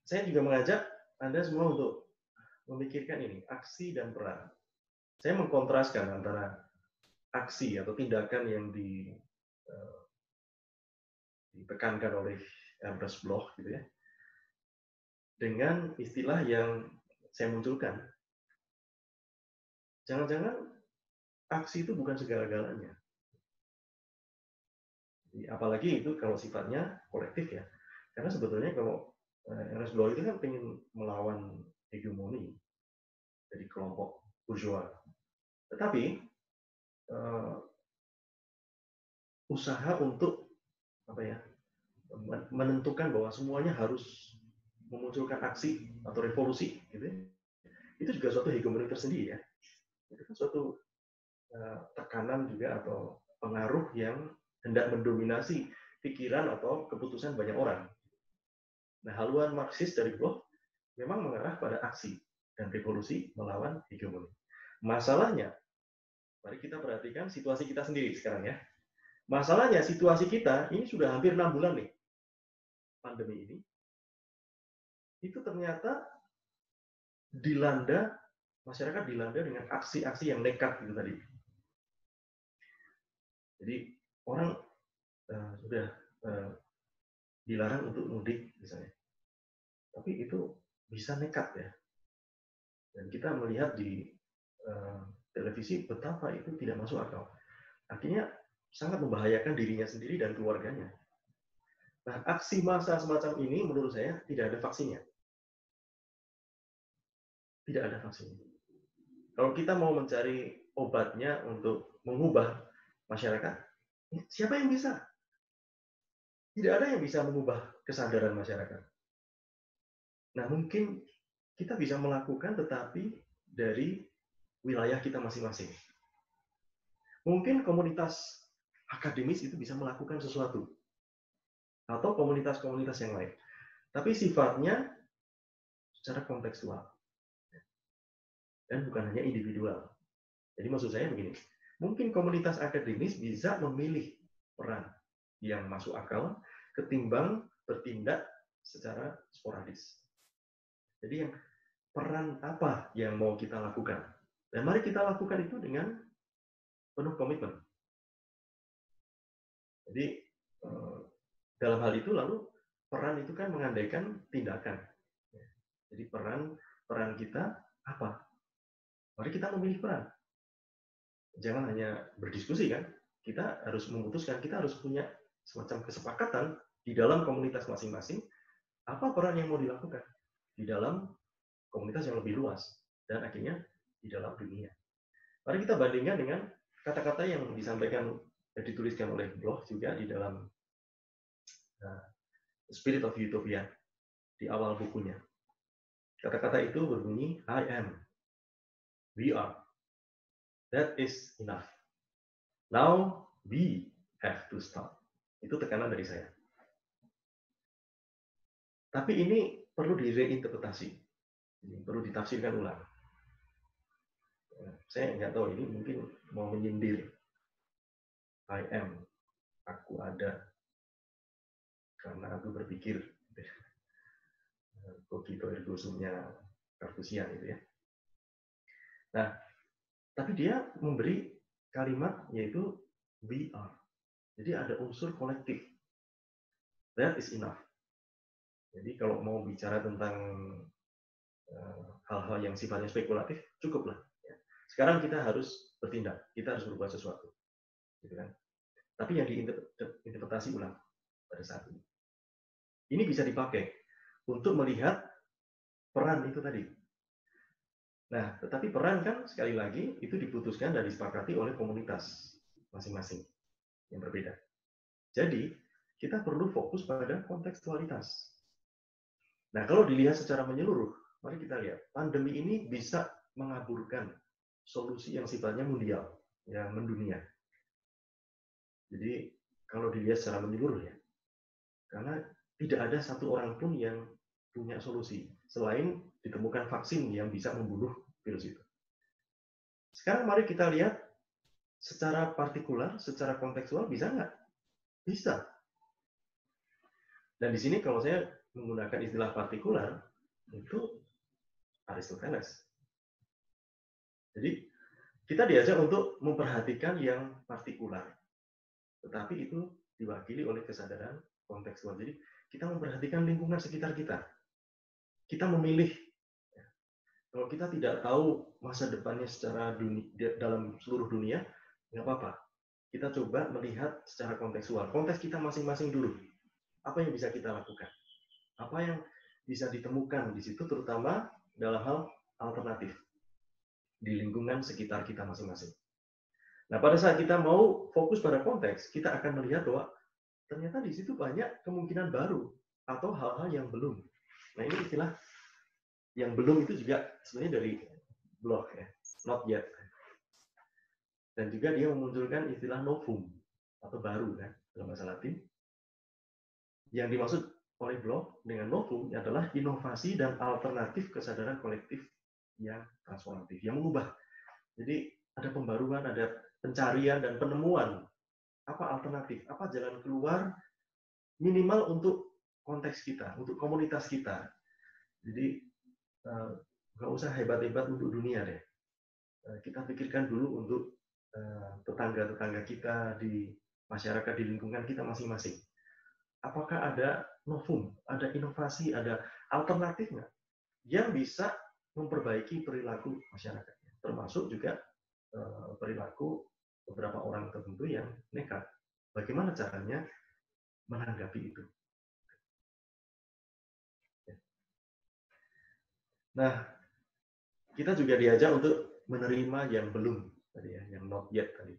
saya juga mengajak Anda semua untuk memikirkan ini, aksi dan peran. Saya mengkontraskan antara aksi atau tindakan yang ditekankan oleh Ernst Bloch gitu ya, dengan istilah yang saya munculkan. Jangan-jangan aksi itu bukan segala-galanya. Apalagi itu kalau sifatnya kolektif ya. Karena sebetulnya kalau Ernest Bloch itu kan ingin melawan hegemoni dari kelompok bourgeois. Tetapi usaha untuk menentukan bahwa semuanya harus memunculkan aksi atau revolusi, gitu ya, itu juga suatu hegemoni tersendiri ya. Itu kan suatu tekanan juga atau pengaruh yang hendak mendominasi pikiran atau keputusan banyak orang. Nah, haluan Marxis dari Bloch memang mengarah pada aksi dan revolusi melawan hegemoni. Masalahnya, mari kita perhatikan situasi kita sendiri sekarang ya. Masalahnya situasi kita ini sudah hampir 6 bulan nih, pandemi ini. Itu ternyata masyarakat dilanda dengan aksi-aksi yang nekat gitu tadi. Jadi orang sudah dilarang untuk mudik misalnya. Tapi itu bisa nekat ya. Dan kita melihat di televisi betapa itu tidak masuk akal. Akhirnya sangat membahayakan dirinya sendiri dan keluarganya. Nah, aksi massa semacam ini menurut saya tidak ada vaksinnya. Tidak ada vaksinnya. Kalau kita mau mencari obatnya untuk mengubah masyarakat, siapa yang bisa? Tidak ada yang bisa mengubah kesadaran masyarakat. Nah, mungkin kita bisa melakukan tetapi dari wilayah kita masing-masing. Mungkin komunitas akademis itu bisa melakukan sesuatu. Atau komunitas-komunitas yang lain. Tapi sifatnya secara kontekstual. Dan bukan hanya individual. Jadi maksud saya begini, mungkin komunitas akademis bisa memilih peran yang masuk akal ketimbang bertindak secara sporadis. Jadi yang peran apa yang mau kita lakukan? Dan mari kita lakukan itu dengan penuh komitmen. Jadi dalam hal itu lalu peran itu kan mengandaikan tindakan. Jadi peran kita apa? Mari kita memilih peran. Jangan hanya berdiskusi kan. Kita harus memutuskan, kita harus punya semacam kesepakatan di dalam komunitas masing-masing apa peran yang mau dilakukan di dalam komunitas yang lebih luas dan akhirnya di dalam dunia. Mari kita bandingkan dengan kata-kata yang dituliskan oleh Bloch juga di dalam The Spirit of Utopia di awal bukunya. Kata-kata itu berbunyi, I am, we are, that is enough. Now we have to stop. Itu tekanan dari saya. Tapi ini perlu direinterpretasi, perlu ditafsirkan ulang. Saya nggak tahu ini mungkin mau menyindir. I am, aku ada, karena aku berpikir. Cogito ergo sumnya Cartesian itu ya. Nah, tapi dia memberi kalimat yaitu we are. Jadi ada unsur kolektif. That is enough. Jadi kalau mau bicara tentang hal-hal yang sifatnya spekulatif, cukuplah. Ya. Sekarang kita harus bertindak, kita harus berbuat sesuatu, gitu kan? Tapi yang diinterpretasi ulang pada saat ini. Ini bisa dipakai untuk melihat peran itu tadi. Nah, tetapi peran kan sekali lagi itu diputuskan dan disepakati oleh komunitas masing-masing yang berbeda. Jadi, kita perlu fokus pada kontekstualitas. Nah, kalau dilihat secara menyeluruh, mari kita lihat, pandemi ini bisa mengaburkan solusi yang sifatnya mundial, yang mendunia. Jadi, kalau dilihat secara menyeluruh ya, karena tidak ada satu orang pun yang punya solusi, selain ditemukan vaksin yang bisa membunuh virus itu. Sekarang mari kita lihat secara partikular, secara kontekstual, bisa nggak? Bisa. Dan di sini kalau saya menggunakan istilah partikular, itu Aristoteles. Jadi, kita diajak untuk memperhatikan yang partikular. Tetapi itu diwakili oleh kesadaran kontekstual. Jadi, kita memperhatikan lingkungan sekitar kita. Kita memilih. Kalau kita tidak tahu masa depannya secara dalam seluruh dunia, nggak apa-apa. kita coba melihat secara kontekstual. Konteks kita masing-masing dulu. Apa yang bisa kita lakukan? Apa yang bisa ditemukan di situ, terutama dalam hal alternatif di lingkungan sekitar kita masing-masing. Nah, pada saat kita mau fokus pada konteks, kita akan melihat bahwa ternyata di situ banyak kemungkinan baru atau hal-hal yang belum. Nah, ini istilah yang belum itu juga sebenarnya dari blog ya, not yet. Dan juga dia memunculkan istilah novum atau baru kan dalam bahasa Latin. Yang dimaksud oleh blog dengan novum adalah inovasi dan alternatif kesadaran kolektif yang transformatif, yang mengubah. Jadi ada pembaruan, ada pencarian dan penemuan apa alternatif, apa jalan keluar minimal untuk konteks kita, untuk komunitas kita. Jadi nggak usah hebat-hebat untuk dunia deh. Kita pikirkan dulu untuk tetangga-tetangga kita di masyarakat, di lingkungan kita masing-masing. Apakah ada novum, ada inovasi, ada alternatif nggak yang bisa memperbaiki perilaku masyarakatnya, termasuk juga perilaku beberapa orang tertentu yang nekat. Bagaimana caranya menanggapi itu? Nah, kita juga diajak untuk menerima yang belum tadi ya, yang not yet tadi.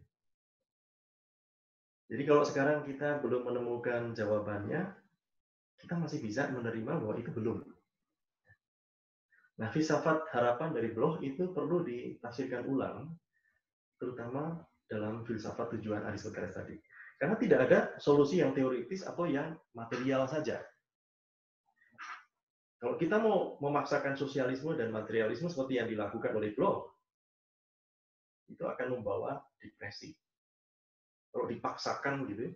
Jadi kalau sekarang kita belum menemukan jawabannya, kita masih bisa menerima bahwa itu belum. Nah, filsafat harapan dari Bloch itu perlu ditafsirkan ulang, terutama dalam filsafat tujuan Aristoteles tadi. Karena tidak ada solusi yang teoritis atau yang material saja. Kalau kita mau memaksakan sosialisme dan materialisme seperti yang dilakukan oleh Bloch, itu akan membawa depresi. Kalau dipaksakan gitu,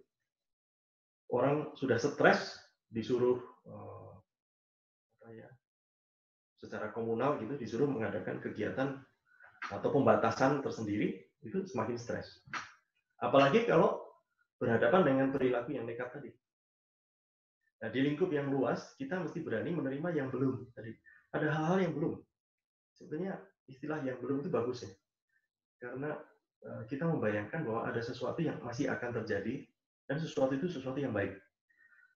orang sudah stres, disuruh secara komunal gitu, disuruh mengadakan kegiatan atau pembatasan tersendiri, itu semakin stres. Apalagi kalau berhadapan dengan perilaku yang nekat tadi. Nah, di lingkup yang luas, kita mesti berani menerima yang belum tadi. Ada hal-hal yang belum. Sebenarnya istilah yang belum itu bagus ya. Karena kita membayangkan bahwa ada sesuatu yang masih akan terjadi, dan sesuatu itu sesuatu yang baik.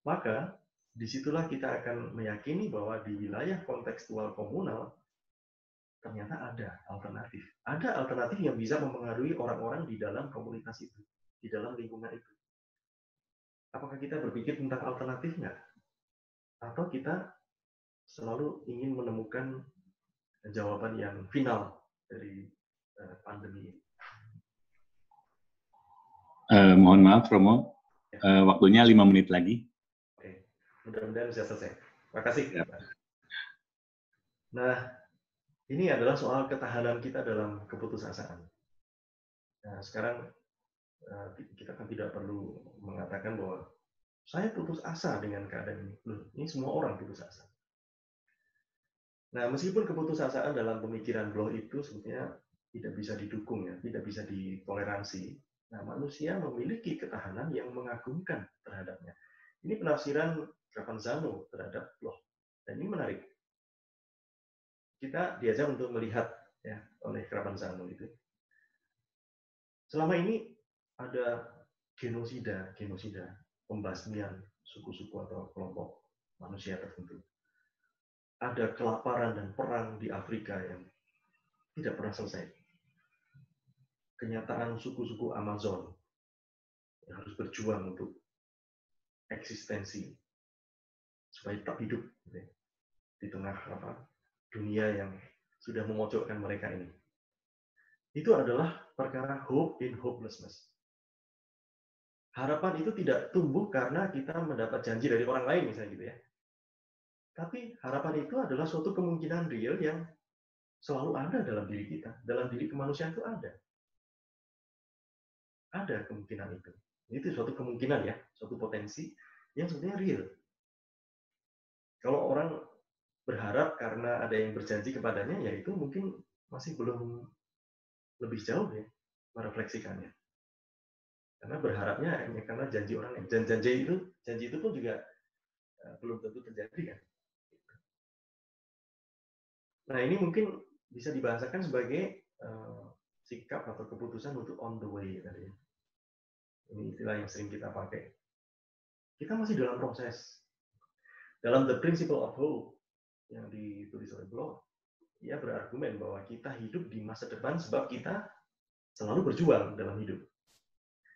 Maka, disitulah kita akan meyakini bahwa di wilayah kontekstual komunal, ternyata ada alternatif. Ada alternatif yang bisa mempengaruhi orang-orang di dalam komunitas itu, di dalam lingkungan itu. Apakah kita berpikir tentang alternatif nggak? Atau kita selalu ingin menemukan jawaban yang final dari pandemi ini? Mohon maaf, Romo. Waktunya 5 menit lagi. Oke, mudah-mudahan bisa selesai. Terima kasih. Ya. Nah, ini adalah soal ketahanan kita dalam keputusasaan. Nah, sekarang kita kan tidak perlu mengatakan bahwa saya putus asa dengan keadaan ini. Loh, ini semua orang putus asa. Nah, meskipun keputusasaan dalam pemikiran Bloch itu sebetulnya tidak bisa didukung ya, tidak bisa ditoleransi. Nah, manusia memiliki ketahanan yang mengagumkan terhadapnya. Ini penafsiran Cavanzano terhadap Bloch. Dan ini menarik. Kita diajak untuk melihat ya oleh Cavanzano itu. Selama ini ada genosida, pembasmian suku-suku atau kelompok manusia tertentu. Ada kelaparan dan perang di Afrika yang tidak pernah selesai. Kenyataan suku-suku Amazon yang harus berjuang untuk eksistensi supaya tetap hidup di tengah dunia yang sudah memojokkan mereka ini. Itu adalah perkara hope in hopelessness. Harapan itu tidak tumbuh karena kita mendapat janji dari orang lain misalnya gitu ya. Tapi harapan itu adalah suatu kemungkinan real yang selalu ada dalam diri kita, dalam diri kemanusiaan itu ada. Ada kemungkinan itu. Itu suatu kemungkinan ya, suatu potensi yang sebenarnya real. Kalau orang berharap karena ada yang berjanji kepadanya, ya itu mungkin masih belum lebih jauh ya merefleksikannya. Karena berharapnya hanya karena janji orang lain. Dan janji itu pun juga belum tentu terjadi kan. Nah, ini mungkin bisa dibahasakan sebagai sikap atau keputusan untuk on the way tadi. Ini istilah yang sering kita pakai. Kita masih dalam proses. Dalam The Principle of Hope yang ditulis oleh Bloch, ia berargumen bahwa kita hidup di masa depan sebab kita selalu berjuang dalam hidup.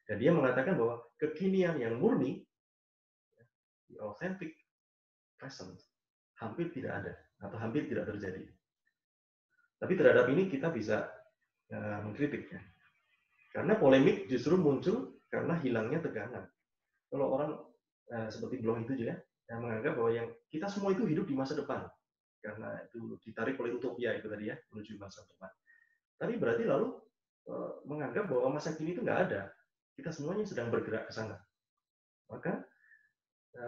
Dan dia mengatakan bahwa kekinian yang murni, the authentic present, hampir tidak ada atau hampir tidak terjadi. Tapi terhadap ini kita bisa mengkritiknya. Karena polemik justru muncul karena hilangnya tegangan. Kalau orang seperti Bloch itu juga yang menganggap bahwa yang kita semua itu hidup di masa depan karena itu ditarik oleh utopia itu tadi ya, menuju masa depan. Tapi berarti lalu menganggap bahwa masa kini itu nggak ada, kita semuanya sedang bergerak ke sana. Maka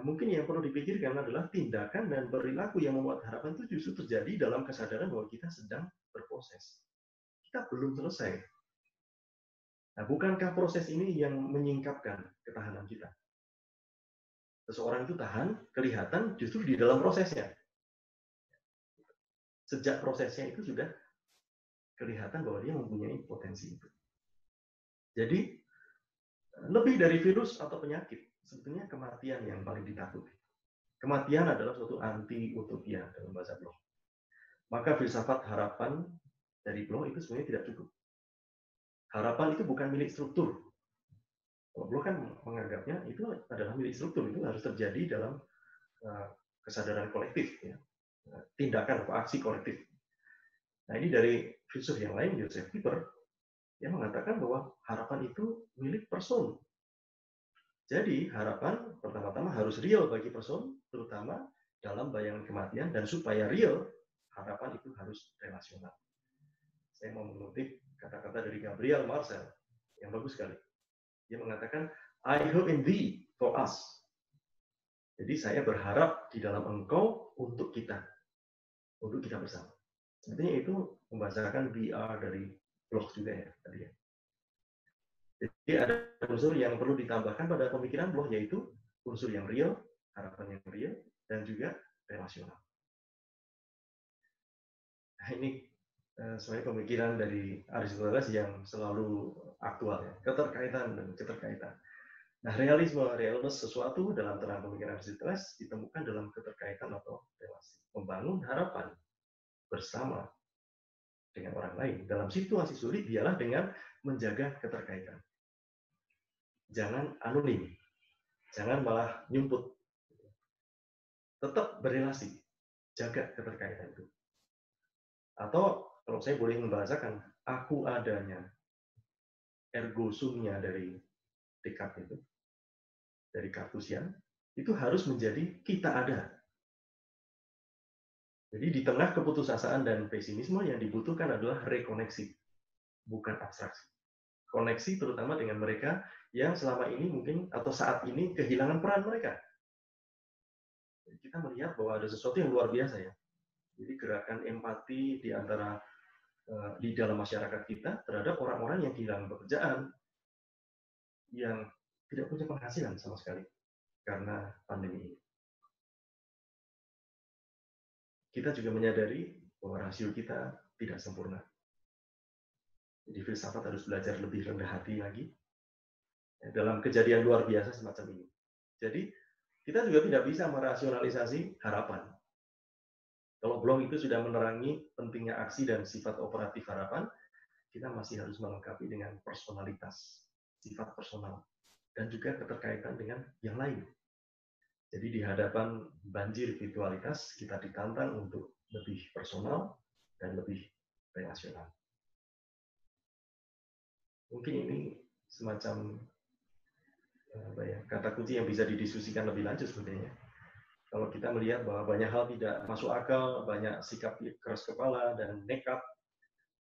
mungkin yang perlu dipikirkan adalah tindakan dan perilaku yang membuat harapan itu justru terjadi dalam kesadaran bahwa kita sedang berproses, kita belum selesai. Nah, bukankah proses ini yang menyingkapkan ketahanan kita? Seseorang itu tahan, kelihatan justru di dalam prosesnya. Sejak prosesnya itu sudah kelihatan bahwa dia mempunyai potensi itu. Jadi, lebih dari virus atau penyakit, sebetulnya kematian yang paling ditakuti. Kematian adalah suatu anti-utopia dalam bahasa Bloch. Maka filsafat harapan dari Bloch itu sebenarnya tidak cukup. Harapan itu bukan milik struktur. Bloch kan menganggapnya itu adalah milik struktur, itu harus terjadi dalam kesadaran kolektif, ya. Tindakan atau aksi kolektif. Nah, ini dari filsuf yang lain, Joseph Pieper, yang mengatakan bahwa harapan itu milik person. Jadi harapan pertama-tama harus real bagi person, terutama dalam bayangan kematian, dan supaya real, harapan itu harus relasional. Saya mau mengutip kata-kata dari Gabriel Marcel yang bagus sekali. Dia mengatakan, I hope in thee for us. Jadi saya berharap di dalam engkau untuk kita bersama. Sebetulnya itu membahasakan VR dari Bloch juga ya tadi ya. Jadi ada unsur yang perlu ditambahkan pada pemikiran Bloch, yaitu unsur yang real, harapan yang real, dan juga relasional. Nah, ini sebenarnya pemikiran dari Aristoteles yang selalu aktual ya, keterkaitan. Nah, realness sesuatu dalam terang pemikiran Aristoteles ditemukan dalam keterkaitan atau relasi. Membangun harapan bersama dengan orang lain dalam situasi sulit ialah dengan menjaga keterkaitan. Jangan anonim, jangan malah nyumput. Tetap berelasi, jaga keterkaitan itu. Atau kalau saya boleh membahasakan, aku adanya, ergo sumnya dari Descartes itu, dari Cartesian, itu harus menjadi kita ada. Jadi di tengah keputusasaan dan pesimisme yang dibutuhkan adalah rekoneksi, bukan abstraksi. Koneksi terutama dengan mereka yang selama ini mungkin atau saat ini kehilangan peran mereka. Jadi kita melihat bahwa ada sesuatu yang luar biasa ya. Jadi gerakan empati di antara di dalam masyarakat kita terhadap orang-orang yang kehilangan pekerjaan, yang tidak punya penghasilan sama sekali karena pandemi ini. Kita juga menyadari bahwa rasio kita tidak sempurna. Jadi filsafat harus belajar lebih rendah hati lagi dalam kejadian luar biasa semacam ini. Jadi kita juga tidak bisa merasionalisasi harapan. Kalau Bloch itu sudah menerangi pentingnya aksi dan sifat operatif harapan, kita masih harus melengkapi dengan personalitas, sifat personal, dan juga keterkaitan dengan yang lain. Jadi di hadapan banjir virtualitas, kita ditantang untuk lebih personal dan lebih relasional. Mungkin ini semacam kata kunci yang bisa didiskusikan lebih lanjut sebenarnya. Kalau kita melihat bahwa banyak hal tidak masuk akal, banyak sikap keras kepala dan nekat,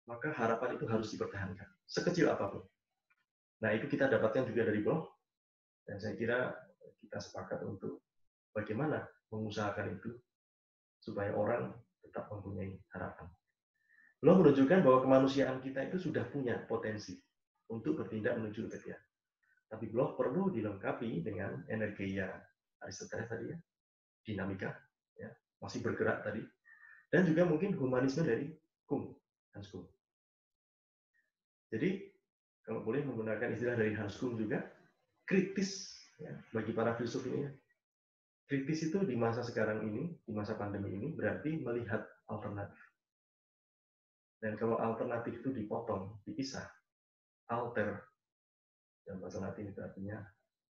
maka harapan itu harus dipertahankan, sekecil apapun. Nah, itu kita dapatkan juga dari Bloch, dan saya kira kita sepakat untuk bagaimana mengusahakan itu supaya orang tetap mempunyai harapan. Bloch menunjukkan bahwa kemanusiaan kita itu sudah punya potensi untuk bertindak menuju utopia. Tapi Bloch perlu dilengkapi dengan energia Aristoteles tadi ya, dinamika, ya, masih bergerak tadi, dan juga mungkin humanisme dari Hans Kuhn. Jadi kalau boleh menggunakan istilah dari Hans Kuhn juga, kritis ya, bagi para filsuf ini. Kritis itu di masa sekarang ini, di masa pandemi ini, berarti melihat alternatif. Dan kalau alternatif itu dipotong, dipisah, alter, dalam bahasa Latin itu artinya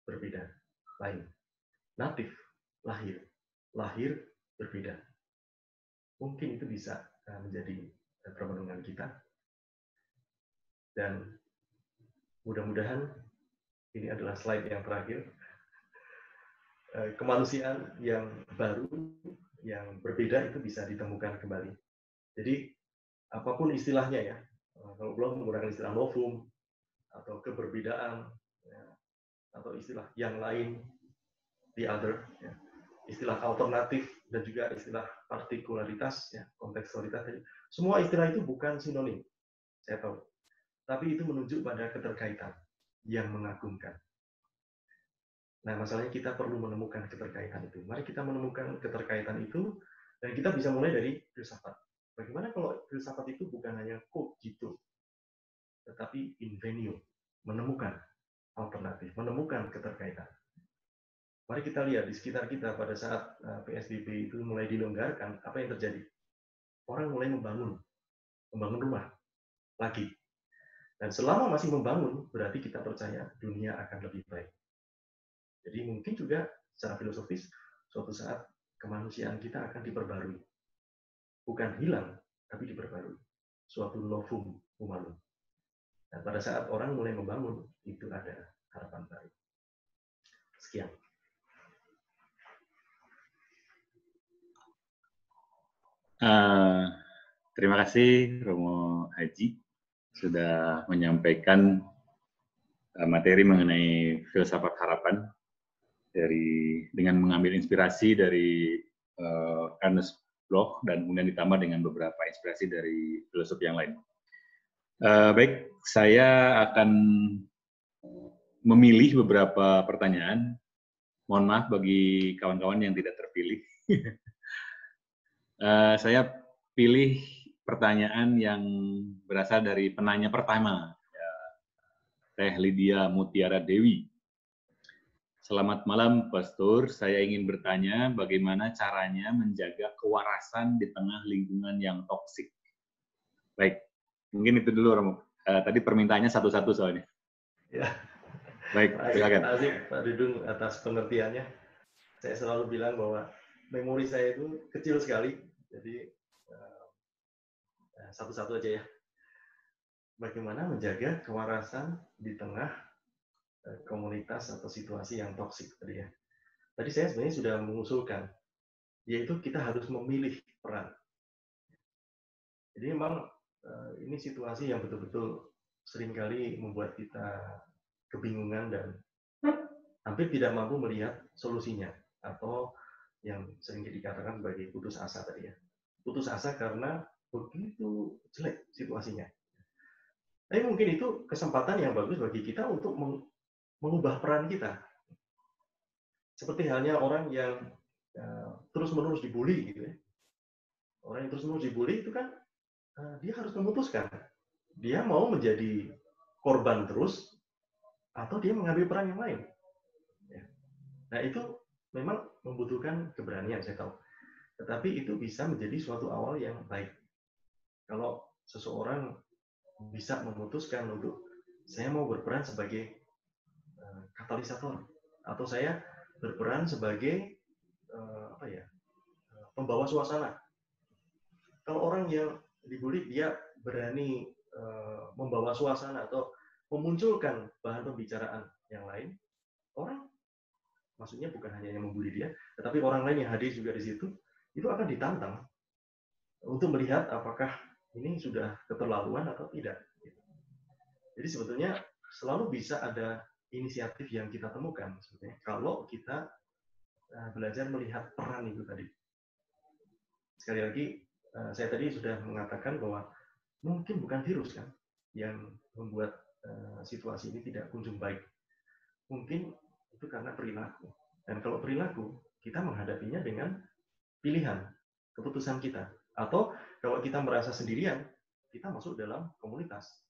berbeda, lain. Natif, lahir. Lahir, berbeda. Mungkin itu bisa menjadi permenungan kita. Dan mudah-mudahan ini adalah slide yang terakhir. Kemanusiaan yang baru, yang berbeda itu bisa ditemukan kembali. Jadi apapun istilahnya ya, kalau belum menggunakan istilah novum atau keberbedaan ya, atau istilah yang lain, the other, ya, istilah alternatif dan juga istilah partikularitas, ya, kontekstualitas, semua istilah itu bukan sinonim, saya tahu, tapi itu menunjuk pada keterkaitan yang mengagumkan. Nah, masalahnya kita perlu menemukan keterkaitan itu. Mari kita menemukan keterkaitan itu, dan kita bisa mulai dari filsafat. Bagaimana kalau filsafat itu bukan hanya cogito, tetapi invenio, menemukan alternatif, menemukan keterkaitan. Mari kita lihat di sekitar kita pada saat PSBB itu mulai dilonggarkan, apa yang terjadi? Orang mulai membangun rumah lagi. Dan selama masih membangun, berarti kita percaya dunia akan lebih baik. Jadi mungkin juga secara filosofis, suatu saat kemanusiaan kita akan diperbarui. Bukan hilang, tapi diperbarui. Suatu novum humanum. Dan pada saat orang mulai membangun, itu ada harapan baru. Sekian. Terima kasih Romo Haji sudah menyampaikan materi mengenai filsafat harapan dengan mengambil inspirasi dari Ernest Bloch dan kemudian ditambah dengan beberapa inspirasi dari filosof yang lain. Baik, saya akan memilih beberapa pertanyaan. Mohon maaf bagi kawan-kawan yang tidak terpilih. Saya pilih pertanyaan yang berasal dari penanya pertama, Teh Lydia Mutiara Dewi. Selamat malam, Pastor. Saya ingin bertanya bagaimana caranya menjaga kewarasan di tengah lingkungan yang toksik. Baik, mungkin itu dulu, Romo. Tadi permintaannya satu-satu soalnya. Ya. Baik, silakan. Terima kasih Pak Dudung atas pengertiannya. Saya selalu bilang bahwa memori saya itu kecil sekali, jadi satu-satu aja ya. Bagaimana menjaga kewarasan di tengah komunitas atau situasi yang toksik tadi ya. Tadi saya sebenarnya sudah mengusulkan, yaitu kita harus memilih peran. Jadi memang ini situasi yang betul-betul seringkali membuat kita kebingungan dan hampir tidak mampu melihat solusinya, atau yang sering dikatakan sebagai putus asa tadi ya. Putus asa karena begitu jelek situasinya. Tapi mungkin itu kesempatan yang bagus bagi kita untuk mengubah peran kita. Seperti halnya orang yang terus-menerus dibully gitu ya. Orang yang terus-menerus dibully itu kan dia harus memutuskan. Dia mau menjadi korban terus atau dia mengambil peran yang lain. Nah, itu memang membutuhkan keberanian, saya tahu. Tetapi itu bisa menjadi suatu awal yang baik. Kalau seseorang bisa memutuskan untuk saya mau berperan sebagai katalisator, atau saya berperan sebagai pembawa suasana. Kalau orang yang dibully, dia berani membawa suasana atau memunculkan bahan pembicaraan yang lain, orang, maksudnya bukan hanya yang membuli dia, tetapi orang lain yang hadir juga di situ, itu akan ditantang untuk melihat apakah ini sudah keterlaluan atau tidak. Jadi sebetulnya selalu bisa ada inisiatif yang kita temukan sebetulnya kalau kita belajar melihat peran itu tadi. Sekali lagi, saya tadi sudah mengatakan bahwa mungkin bukan virus kan yang membuat situasi ini tidak kunjung baik. Mungkin itu karena perilaku. Dan kalau perilaku, kita menghadapinya dengan pilihan, keputusan kita. Atau kalau kita merasa sendirian, kita masuk dalam komunitas.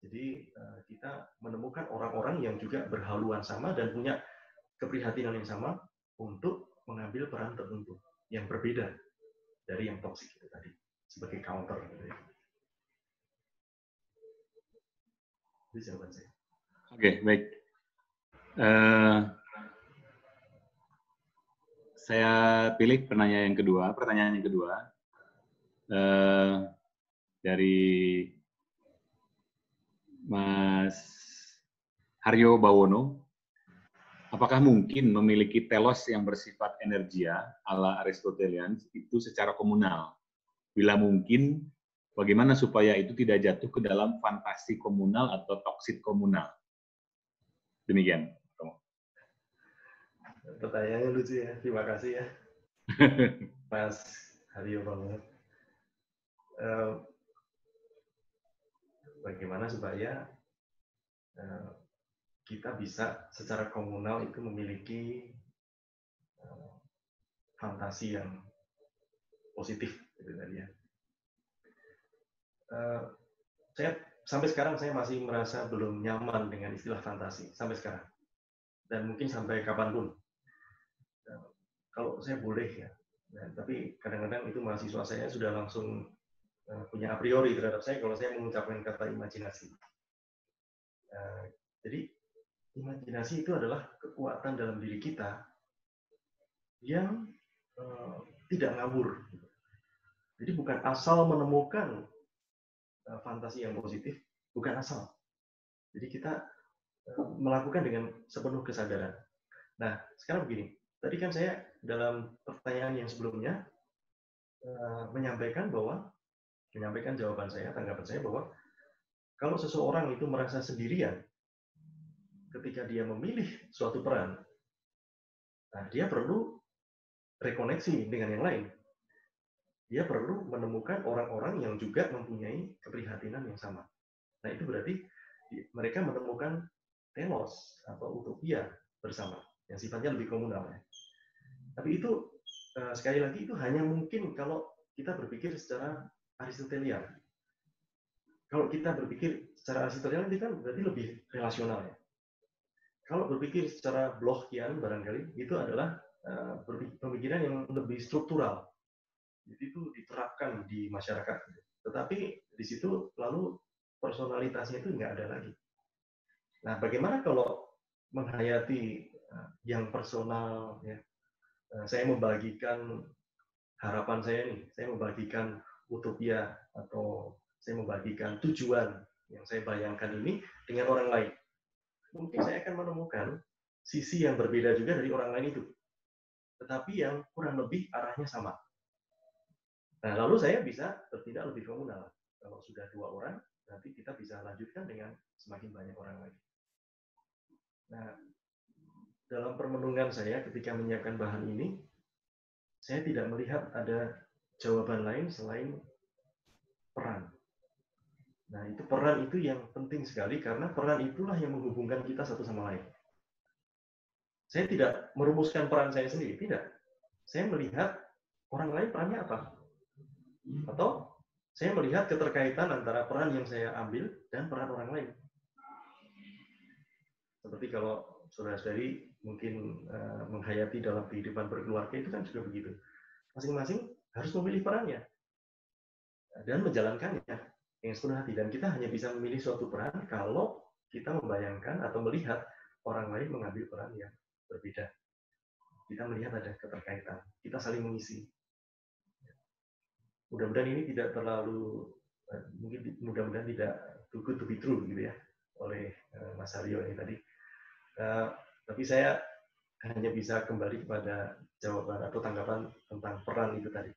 Jadi kita menemukan orang-orang yang juga berhaluan sama dan punya keprihatinan yang sama untuk mengambil peran tertentu yang berbeda dari yang toksik itu tadi sebagai counter. Gitu ya. Itu jawaban saya. Oke, baik. Saya pilih pertanyaan yang kedua. Pertanyaan yang kedua dari Mas Haryo Bawono. Apakah mungkin memiliki telos yang bersifat energia ala Aristotelian itu secara komunal? Bila mungkin, bagaimana supaya itu tidak jatuh ke dalam fantasi komunal atau toksit komunal? Demikian. Pertanyaannya lucu ya, terima kasih ya, Mas Haryo banget. Bagaimana supaya kita bisa secara komunal itu memiliki fantasi yang positif, gitu tadi ya. Saya sampai sekarang saya masih merasa belum nyaman dengan istilah fantasi sampai sekarang, dan mungkin sampai kapanpun. Kalau saya boleh ya, tapi kadang-kadang itu mahasiswa saya sudah langsung punya a priori terhadap saya kalau saya mengucapkan kata imajinasi. Jadi imajinasi itu adalah kekuatan dalam diri kita yang tidak ngawur. Jadi bukan asal menemukan fantasi yang positif, bukan asal. Jadi kita melakukan dengan sepenuh kesadaran. Nah, sekarang begini. Tadi kan saya dalam pertanyaan yang sebelumnya menyampaikan jawaban saya, tanggapan saya bahwa kalau seseorang itu merasa sendirian ketika dia memilih suatu peran, nah dia perlu rekoneksi dengan yang lain. Dia perlu menemukan orang-orang yang juga mempunyai keprihatinan yang sama. Nah, itu berarti mereka menemukan telos atau utopia bersama yang sifatnya lebih komunal. Tapi itu sekali lagi itu hanya mungkin kalau kita berpikir secara Aristotelian. Kalau kita berpikir secara Aristotelian itu kan berarti lebih relasional ya. Kalau berpikir secara Blochian barangkali itu adalah pemikiran yang lebih struktural. Jadi itu diterapkan di masyarakat. Tetapi di situ lalu personalitasnya itu nggak ada lagi. Nah, bagaimana kalau menghayati yang personal ya? Saya membagikan harapan saya nih, saya membagikan utopia atau saya membagikan tujuan yang saya bayangkan ini dengan orang lain. Mungkin saya akan menemukan sisi yang berbeda juga dari orang lain itu, tetapi yang kurang lebih arahnya sama. Nah, lalu saya bisa bertindak lebih komunal. Kalau sudah 2 orang, nanti kita bisa lanjutkan dengan semakin banyak orang lagi. Nah, dalam permenungan saya ketika menyiapkan bahan ini, saya tidak melihat ada jawaban lain selain peran. Nah, itu peran itu yang penting sekali karena peran itulah yang menghubungkan kita satu sama lain. Saya tidak merumuskan peran saya sendiri, tidak. Saya melihat orang lain perannya apa. Atau saya melihat keterkaitan antara peran yang saya ambil dan peran orang lain. Seperti kalau saudara-saudari mungkin menghayati dalam kehidupan berkeluarga itu kan juga begitu. Masing-masing harus memilih perannya dan menjalankannya dengan sepenuh hati. Dan kita hanya bisa memilih suatu peran kalau kita membayangkan atau melihat orang lain mengambil peran yang berbeda. Kita melihat ada keterkaitan. Kita saling mengisi. Mudah-mudahan ini tidak terlalu, mungkin mudah-mudahan tidak too good to be true gitu ya oleh Mas Haryo ini tadi. Tapi saya hanya bisa kembali kepada jawaban atau tanggapan tentang peran itu tadi.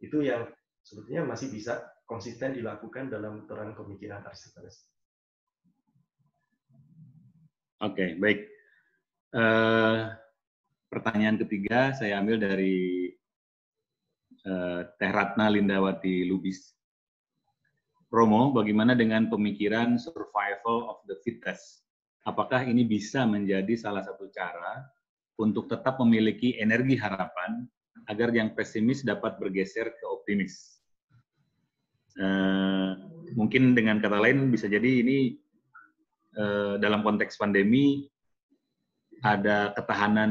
Itu yang sebetulnya masih bisa konsisten dilakukan dalam terang pemikiran Aristoteles. Oke, baik. Pertanyaan ketiga saya ambil dari Teh Ratna Lindawati Lubis. Romo, bagaimana dengan pemikiran survival of the fittest? Apakah ini bisa menjadi salah satu cara untuk tetap memiliki energi harapan agar yang pesimis dapat bergeser ke optimis? mungkin dengan kata lain bisa jadi ini dalam konteks pandemi ada ketahanan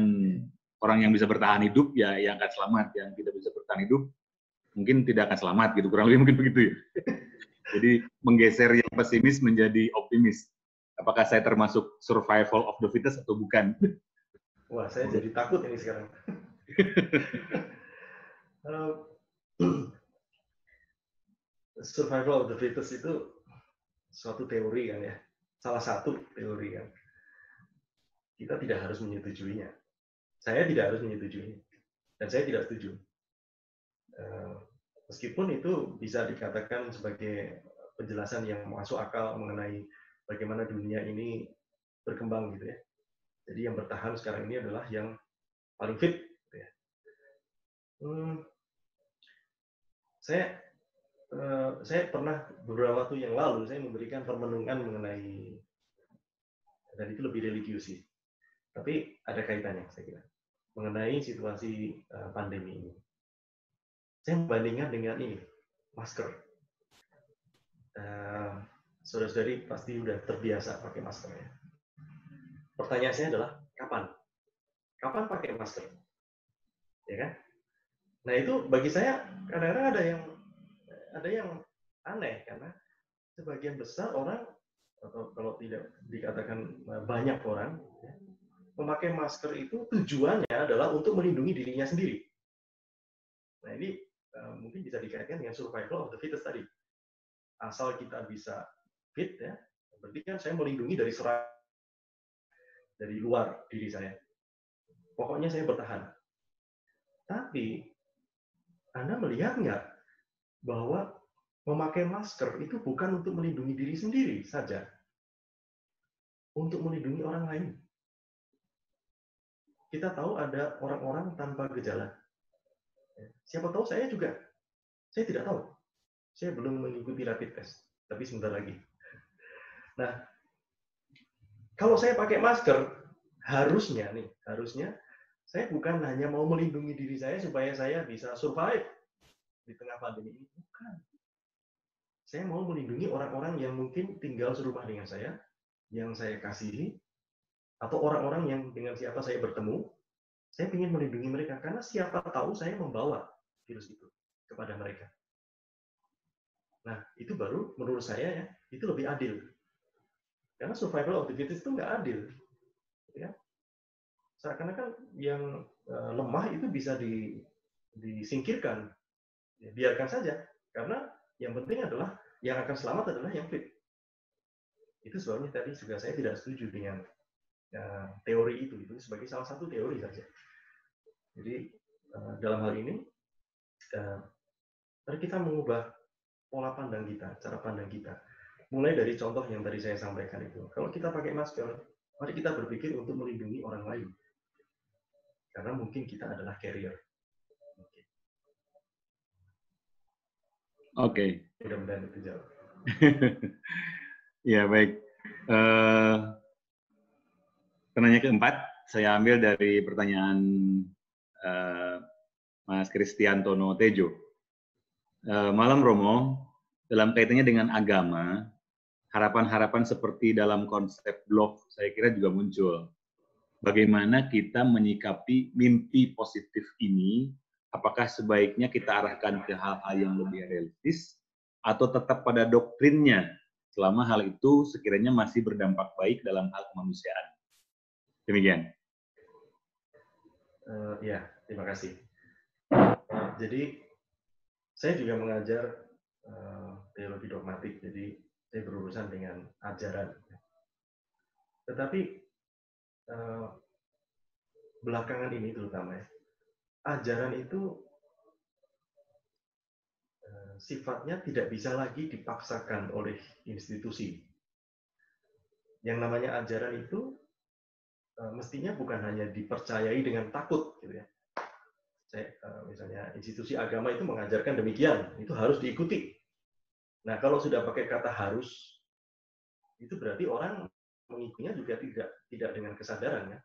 orang yang bisa bertahan hidup ya yang akan selamat, yang tidak bisa bertahan hidup mungkin tidak akan selamat gitu, kurang lebih mungkin begitu ya. Jadi menggeser yang pesimis menjadi optimis. Apakah saya termasuk survival of the fittest atau bukan? Wah, saya jadi takut ini sekarang. Survival of the fittest itu suatu teori kan ya, salah satu teori kan. Kita tidak harus menyetujuinya. Saya tidak harus menyetujuinya, dan saya tidak setuju. Meskipun itu bisa dikatakan sebagai penjelasan yang masuk akal mengenai bagaimana dunia ini berkembang gitu ya. Jadi yang bertahan sekarang ini adalah yang paling fit. Gitu ya. Saya pernah beberapa waktu yang lalu saya memberikan permenungan mengenai, dan itu lebih religius sih, tapi ada kaitannya saya kira mengenai situasi pandemi ini. Saya membandingkan dengan ini, masker. Saudara-saudari pasti sudah terbiasa pakai masker ya. Pertanyaan saya adalah kapan? Kapan pakai masker? Ya kan? Nah itu bagi saya kadang-kadang ada yang aneh karena sebagian besar orang, atau kalau tidak dikatakan banyak orang, ya, memakai masker itu tujuannya adalah untuk melindungi dirinya sendiri. Nah ini mungkin bisa dikaitkan dengan survival of the fittest tadi. Asal kita bisa fit ya, berarti kan saya melindungi dari serangan dari luar diri saya. Pokoknya saya bertahan. Tapi Anda melihat nggak bahwa memakai masker itu bukan untuk melindungi diri sendiri saja, untuk melindungi orang lain. Kita tahu ada orang-orang tanpa gejala. Siapa tahu saya juga. Saya tidak tahu. Saya belum mengikuti rapid test, tapi sebentar lagi. Nah, kalau saya pakai masker, harusnya saya bukan hanya mau melindungi diri saya supaya saya bisa survive di tengah pandemi ini. Bukan. Saya mau melindungi orang-orang yang mungkin tinggal serumah dengan saya, yang saya kasihi, atau orang-orang yang dengan siapa saya bertemu. Saya ingin melindungi mereka, karena siapa tahu saya membawa virus itu kepada mereka. Nah, itu baru menurut saya ya, itu lebih adil. Karena survival of the fittest itu nggak adil. Ya. Seakan-akan yang lemah itu bisa disingkirkan. Ya, biarkan saja. Karena yang penting adalah, yang akan selamat adalah yang fit. Itu sebabnya tadi juga saya tidak setuju dengan teori itu sebagai salah satu teori saja. Jadi dalam hal ini, mari kita mengubah pola pandang kita, cara pandang kita. Mulai dari contoh yang tadi saya sampaikan itu. Kalau kita pakai masker, mari kita berpikir untuk melindungi orang lain. Karena mungkin kita adalah carrier. Oke. Mudah-mudahan itu jawab. Ya, baik. Pertanyaan keempat, saya ambil dari pertanyaan Mas Kristiantono Tejo. Malam Romo, dalam kaitannya dengan agama, harapan-harapan seperti dalam konsep blog saya kira juga muncul. Bagaimana kita menyikapi mimpi positif ini? Apakah sebaiknya kita arahkan ke hal-hal yang lebih realistis atau tetap pada doktrinnya selama hal itu sekiranya masih berdampak baik dalam hal kemanusiaan? Demikian. Ya, terima kasih. Jadi saya juga mengajar teologi dogmatik, jadi saya berurusan dengan ajaran. Tetapi belakangan ini terutama ya, ajaran itu sifatnya tidak bisa lagi dipaksakan oleh institusi. Yang namanya ajaran itu mestinya bukan hanya dipercayai dengan takut, gitu ya. Misalnya institusi agama itu mengajarkan demikian, itu harus diikuti. Nah, kalau sudah pakai kata harus, itu berarti orang mengikutinya juga tidak dengan kesadaran ya.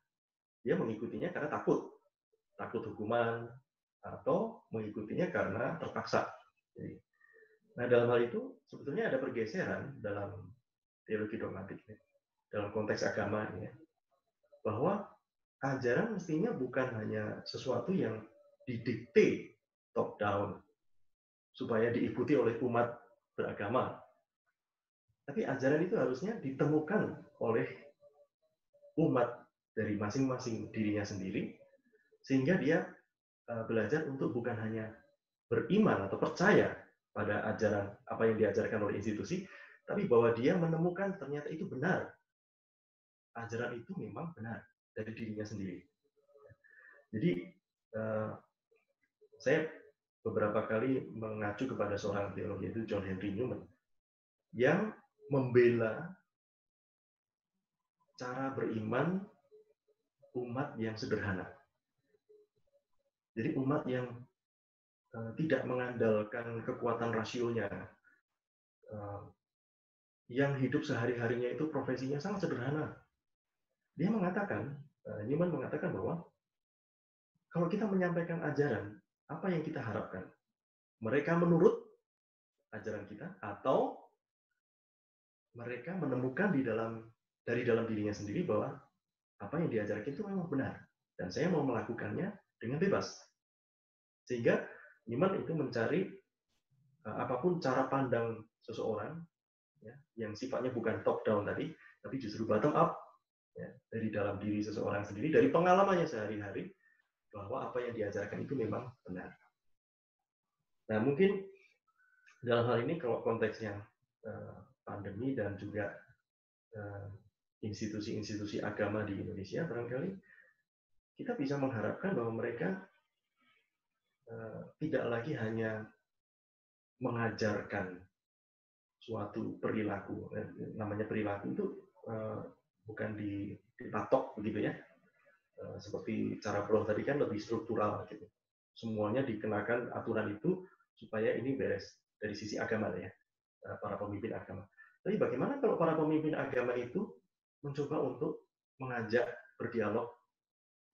Dia mengikutinya karena takut hukuman, atau mengikutinya karena terpaksa. Jadi, Nah, dalam hal itu sebetulnya ada pergeseran dalam teologi dogmatik, dalam konteks agama ini, bahwa ajaran mestinya bukan hanya sesuatu yang didikte top down supaya diikuti oleh umat beragama, tapi ajaran itu harusnya ditemukan oleh umat dari masing-masing dirinya sendiri, sehingga dia belajar untuk bukan hanya beriman atau percaya pada ajaran apa yang diajarkan oleh institusi, tapi bahwa dia menemukan ternyata itu benar. Ajaran itu memang benar dari dirinya sendiri. Jadi saya beberapa kali mengacu kepada seorang teolog, yaitu John Henry Newman, yang membela cara beriman umat yang sederhana. Jadi umat yang tidak mengandalkan kekuatan rasionya, yang hidup sehari-harinya itu profesinya sangat sederhana. Dia mengatakan, Newman mengatakan bahwa kalau kita menyampaikan ajaran, apa yang kita harapkan? Mereka menurut ajaran kita, atau mereka menemukan dari dalam dirinya sendiri bahwa apa yang diajarkan itu memang benar, dan saya mau melakukannya dengan bebas. Sehingga Newman itu mencari apapun cara pandang seseorang, ya, yang sifatnya bukan top down tadi, tapi justru bottom up, ya, dari dalam diri seseorang sendiri, dari pengalamannya sehari-hari, bahwa apa yang diajarkan itu memang benar. Nah, mungkin dalam hal ini kalau konteksnya pandemi dan juga institusi-institusi agama di Indonesia, barangkali kita bisa mengharapkan bahwa mereka tidak lagi hanya mengajarkan suatu perilaku. Namanya perilaku itu bukan dipatok begitu ya. Seperti cara Prof tadi kan lebih struktural gitu. Semuanya dikenakan aturan itu supaya ini beres dari sisi agama ya, para pemimpin agama. Tapi bagaimana kalau para pemimpin agama itu mencoba untuk mengajak berdialog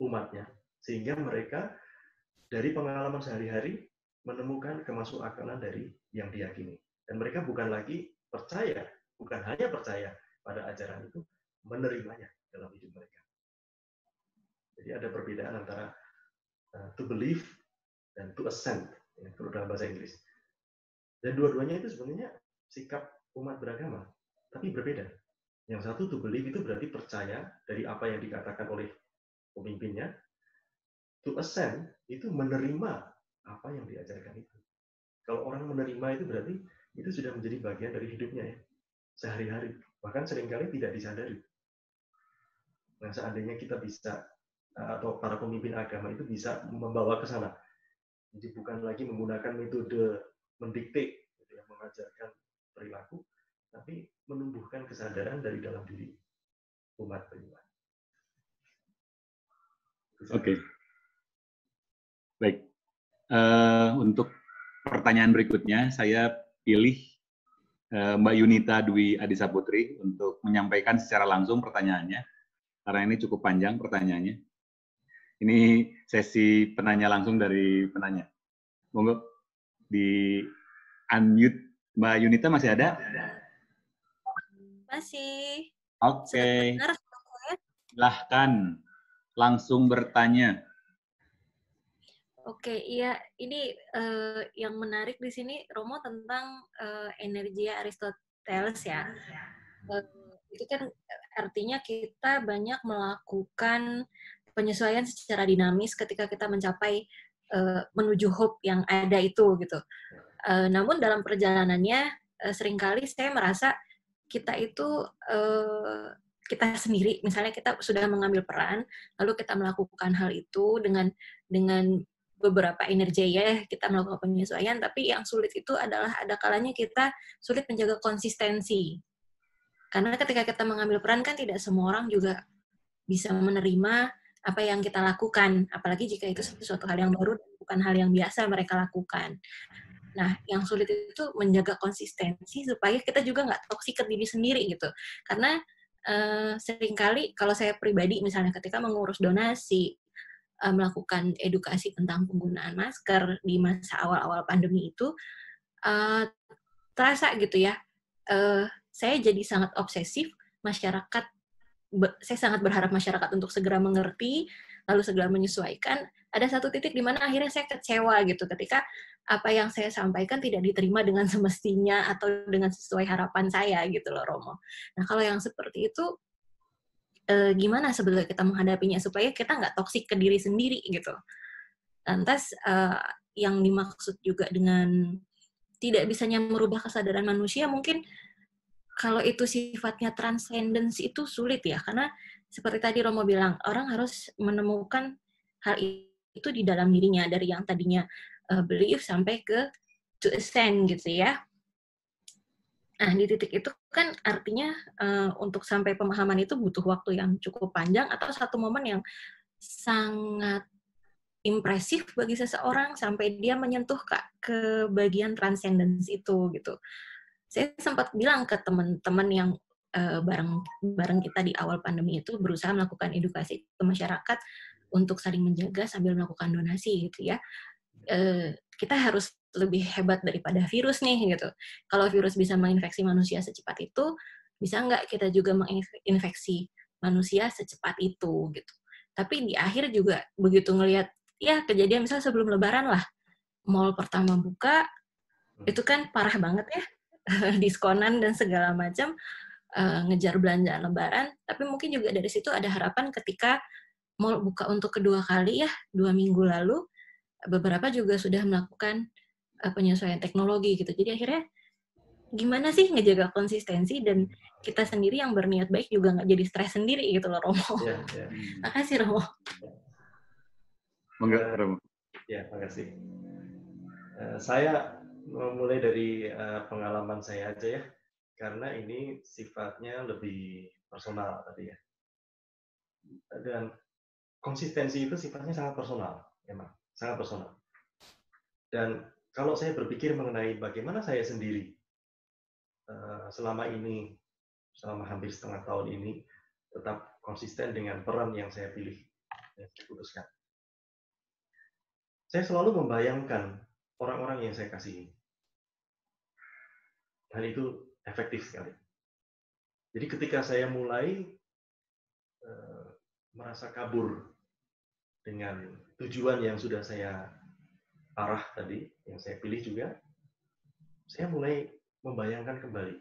umatnya, sehingga mereka dari pengalaman sehari-hari menemukan kemasukakalan dari yang diyakini. Dan mereka bukan lagi percaya, bukan hanya percaya pada ajaran itu, menerimanya dalam hidup mereka. Jadi ada perbedaan antara to believe dan to assent, ya, kalau dalam bahasa Inggris. Dan dua-duanya itu sebenarnya sikap umat beragama, tapi berbeda. Yang satu to believe itu berarti percaya dari apa yang dikatakan oleh pemimpinnya. To assent itu menerima apa yang diajarkan itu. Kalau orang menerima itu berarti itu sudah menjadi bagian dari hidupnya ya, sehari-hari. Bahkan seringkali tidak disadari. Nah, seandainya kita bisa, atau para pemimpin agama itu bisa membawa ke sana. Jadi bukan lagi menggunakan metode mendikte, gitu ya, mengajarkan perilaku, tapi menumbuhkan kesadaran dari dalam diri umat beriman. Oke. Baik. Untuk pertanyaan berikutnya, saya pilih Mbak Yunita Dwi Adisa Putri untuk menyampaikan secara langsung pertanyaannya, karena ini cukup panjang pertanyaannya. Ini sesi penanya langsung dari penanya. Monggo di unmute. Mbak Yunita masih ada? Masih. Oke. Silahkan langsung bertanya. Oke, iya, ini yang menarik di sini Romo tentang energi Aristoteles ya. Itu kan artinya kita banyak melakukan penyesuaian secara dinamis ketika kita mencapai menuju hope yang ada itu gitu. Namun dalam perjalanannya seringkali saya merasa kita itu kita sendiri, misalnya kita sudah mengambil peran, lalu kita melakukan hal itu dengan beberapa energi ya, kita melakukan penyesuaian, tapi yang sulit itu adalah ada kalanya kita sulit menjaga konsistensi. Karena ketika kita mengambil peran kan tidak semua orang juga bisa menerima apa yang kita lakukan, apalagi jika itu sesuatu hal yang baru, bukan hal yang biasa mereka lakukan. Nah, yang sulit itu menjaga konsistensi supaya kita juga nggak toksik ke diri sendiri gitu. Karena seringkali kalau saya pribadi misalnya ketika mengurus donasi, melakukan edukasi tentang penggunaan masker di masa awal-awal pandemi itu, terasa gitu ya, saya jadi sangat obsesif, masyarakat, saya sangat berharap masyarakat untuk segera mengerti, lalu segera menyesuaikan. Ada satu titik di mana akhirnya saya kecewa gitu ketika apa yang saya sampaikan tidak diterima dengan semestinya atau dengan sesuai harapan saya gitu loh, Romo. Nah, kalau yang seperti itu, gimana sebetulnya kita menghadapinya supaya kita nggak toksik ke diri sendiri gitu. Lantas yang dimaksud juga dengan tidak bisanya merubah kesadaran manusia, mungkin kalau itu sifatnya transcendence itu sulit ya, karena seperti tadi Romo bilang, orang harus menemukan hal itu di dalam dirinya, dari yang tadinya belief sampai ke to ascend gitu ya. Nah, di titik itu kan artinya untuk sampai pemahaman itu butuh waktu yang cukup panjang atau satu momen yang sangat impresif bagi seseorang sampai dia menyentuh ke bagian transcendence itu gitu. Saya sempat bilang ke teman-teman yang bareng kita di awal pandemi itu berusaha melakukan edukasi ke masyarakat untuk saling menjaga sambil melakukan donasi gitu ya. Kita harus lebih hebat daripada virus nih gitu. Kalau virus bisa menginfeksi manusia secepat itu, bisa nggak kita juga menginfeksi manusia secepat itu gitu. Tapi di akhir juga begitu ngelihat ya kejadian misalnya sebelum Lebaran lah, mall pertama buka, itu kan parah banget ya, diskonan dan segala macam, ngejar belanjaan Lebaran. Tapi mungkin juga dari situ ada harapan ketika mall buka untuk kedua kali ya, 2 minggu lalu, beberapa juga sudah melakukan penyesuaian teknologi gitu. Jadi akhirnya gimana sih ngejaga konsistensi dan kita sendiri yang berniat baik juga nggak jadi stres sendiri gitu loh, Romo. Ya. Makasih, Romo. Romo. Ya, makasih. Saya mulai dari pengalaman saya aja ya, karena ini sifatnya lebih personal tadi ya. Dan konsistensi itu sifatnya sangat personal, memang sangat personal. Dan kalau saya berpikir mengenai bagaimana saya sendiri selama hampir setengah tahun ini tetap konsisten dengan peran yang saya pilih, yang saya putuskan. Saya selalu membayangkan orang-orang yang saya kasihi. Dan itu efektif sekali. Jadi ketika saya mulai merasa kabur dengan tujuan yang sudah saya arah tadi, yang saya pilih juga, saya mulai membayangkan kembali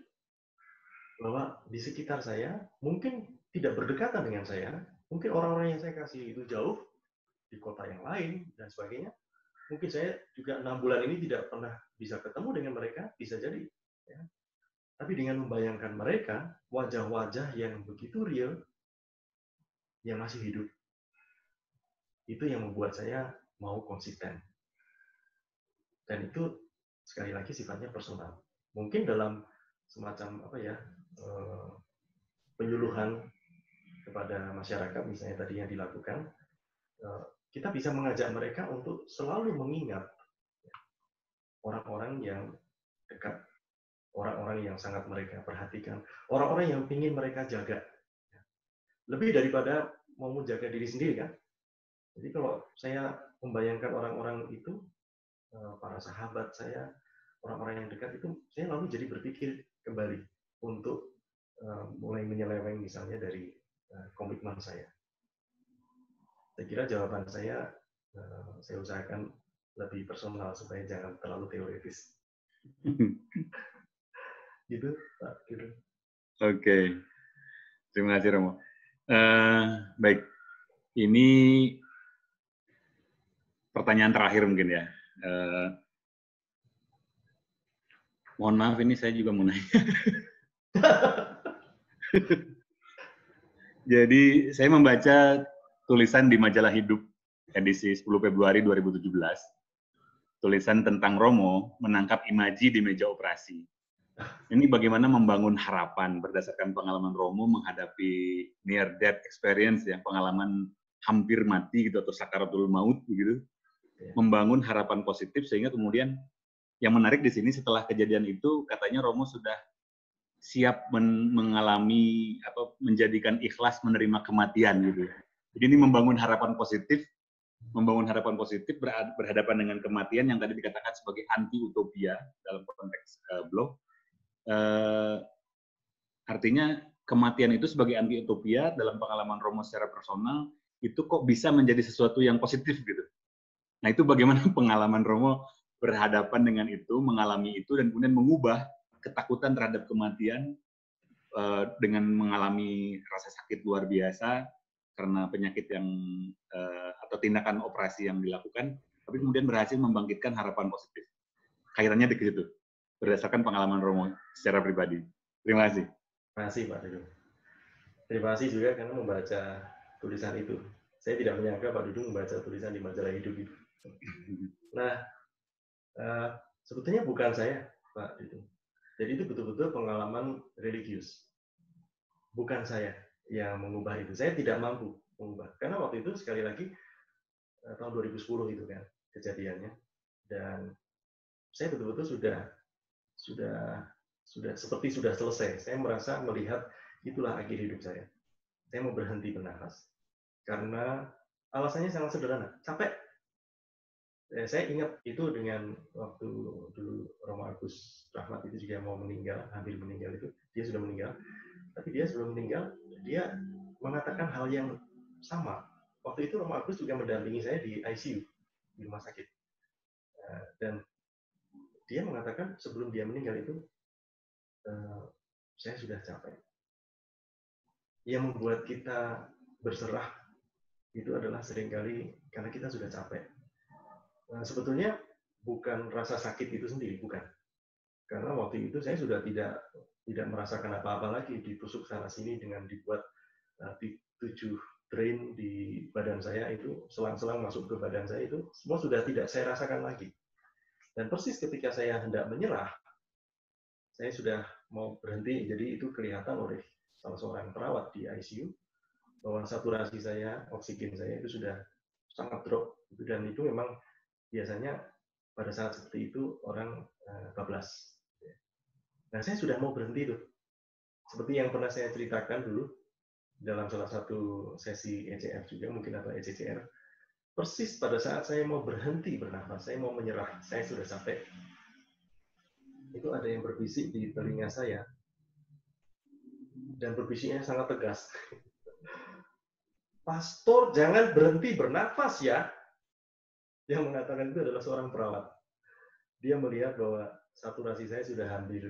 bahwa di sekitar saya mungkin tidak berdekatan dengan saya, mungkin orang-orang yang saya kasih itu jauh di kota yang lain dan sebagainya. Mungkin saya juga 6 bulan ini tidak pernah bisa ketemu dengan mereka, bisa jadi. Ya. Tapi dengan membayangkan mereka, wajah-wajah yang begitu real, yang masih hidup, itu yang membuat saya mau konsisten. Dan itu sekali lagi sifatnya personal. Mungkin dalam semacam penyuluhan kepada masyarakat, misalnya tadi yang dilakukan, kita bisa mengajak mereka untuk selalu mengingat orang-orang yang dekat, orang-orang yang sangat mereka perhatikan, orang-orang yang ingin mereka jaga. Lebih daripada mau menjaga diri sendiri kan. Jadi kalau saya membayangkan orang-orang itu, para sahabat saya, orang-orang yang dekat itu, saya lalu jadi berpikir kembali untuk mulai menyeleweng misalnya dari komitmen saya. Saya kira jawaban saya usahakan lebih personal supaya jangan terlalu teoritis. Gitu, Pak. Gitu. Oke. Terima kasih, Romo. Baik, ini pertanyaan terakhir mungkin ya. Mohon maaf, ini saya juga mau nanya. Jadi, saya membaca tulisan di Majalah Hidup edisi 10 Februari 2017. Tulisan tentang Romo menangkap imaji di meja operasi. Ini bagaimana membangun harapan berdasarkan pengalaman Romo menghadapi near death experience, ya, pengalaman hampir mati gitu atau sakaratul maut begitu. Membangun harapan positif sehingga kemudian yang menarik di sini setelah kejadian itu katanya Romo sudah siap mengalami menjadikan ikhlas menerima kematian gitu. Jadi ini membangun harapan positif berhadapan dengan kematian yang tadi dikatakan sebagai anti utopia dalam konteks blog. artinya kematian itu sebagai anti-utopia dalam pengalaman Romo secara personal itu kok bisa menjadi sesuatu yang positif gitu. Nah itu bagaimana pengalaman Romo berhadapan dengan itu, mengalami itu, dan kemudian mengubah ketakutan terhadap kematian dengan mengalami rasa sakit luar biasa karena penyakit yang atau tindakan operasi yang dilakukan, tapi kemudian berhasil membangkitkan harapan positif. Kaitannya di situ, berdasarkan pengalaman Romo secara pribadi. Terima kasih. Terima kasih Pak Dudung. Terima kasih juga karena membaca tulisan itu. Saya tidak menyangka Pak Dudung membaca tulisan di majalah Hidup itu. Nah, sebetulnya bukan saya, Pak Dudung. Jadi itu betul-betul pengalaman religius. Bukan saya yang mengubah itu. Saya tidak mampu mengubah. Karena waktu itu sekali lagi tahun 2010 itu kan kejadiannya. Dan saya betul-betul sudah selesai. Saya merasa melihat itulah akhir hidup saya. Saya mau berhenti bernafas. Karena alasannya sangat sederhana, capek. Saya ingat itu dengan waktu dulu Romo Agus Rahmat itu juga mau meninggal, hampir meninggal itu, dia sudah meninggal. Tapi dia sebelum meninggal, dia mengatakan hal yang sama. Waktu itu Romo Agus juga mendampingi saya di ICU, di rumah sakit. Dan dia mengatakan sebelum dia meninggal itu, saya sudah capek. Yang membuat kita berserah itu adalah seringkali karena kita sudah capek. Nah, sebetulnya bukan rasa sakit itu sendiri, bukan. Karena waktu itu saya sudah tidak merasakan apa-apa lagi, ditusuk sana sini dengan dibuat 7 drain di badan saya itu, selang-selang masuk ke badan saya itu, semua sudah tidak saya rasakan lagi. Dan persis ketika saya hendak menyerah, saya sudah mau berhenti, jadi itu kelihatan oleh salah seorang perawat di ICU, bahwa saturasi saya, oksigen saya itu sudah sangat drop. Dan itu memang biasanya pada saat seperti itu orang bablas. Nah, saya sudah mau berhenti itu. Seperti yang pernah saya ceritakan dulu dalam salah satu sesi ECF juga, mungkin atau ECCR. Persis pada saat saya mau berhenti bernafas, saya mau menyerah, saya sudah capek. Itu ada yang berbisik di telinga saya. Dan berbisiknya sangat tegas. Pastor, jangan berhenti bernafas ya. Yang mengatakan itu adalah seorang perawat. Dia melihat bahwa saturasi saya sudah hampir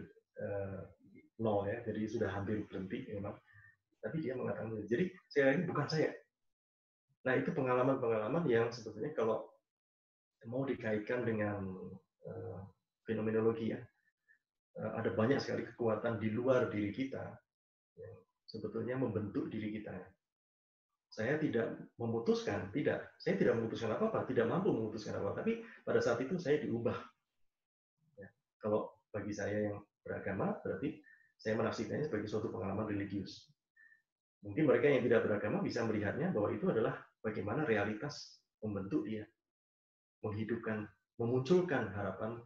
nol ya, jadi sudah hampir berhenti memang. Tapi dia mengatakan itu. Jadi saya ini bukan saya. Nah itu pengalaman-pengalaman yang sebetulnya kalau mau dikaitkan dengan fenomenologi ya, ada banyak sekali kekuatan di luar diri kita yang sebetulnya membentuk diri kita. Saya tidak memutuskan, saya tidak memutuskan apa-apa, tidak mampu memutuskan apa-apa, tapi pada saat itu saya diubah. Ya, kalau bagi saya yang beragama, berarti saya menafsirkannya sebagai suatu pengalaman religius. Mungkin mereka yang tidak beragama bisa melihatnya bahwa itu adalah bagaimana realitas membentuk dia, menghidupkan, memunculkan harapan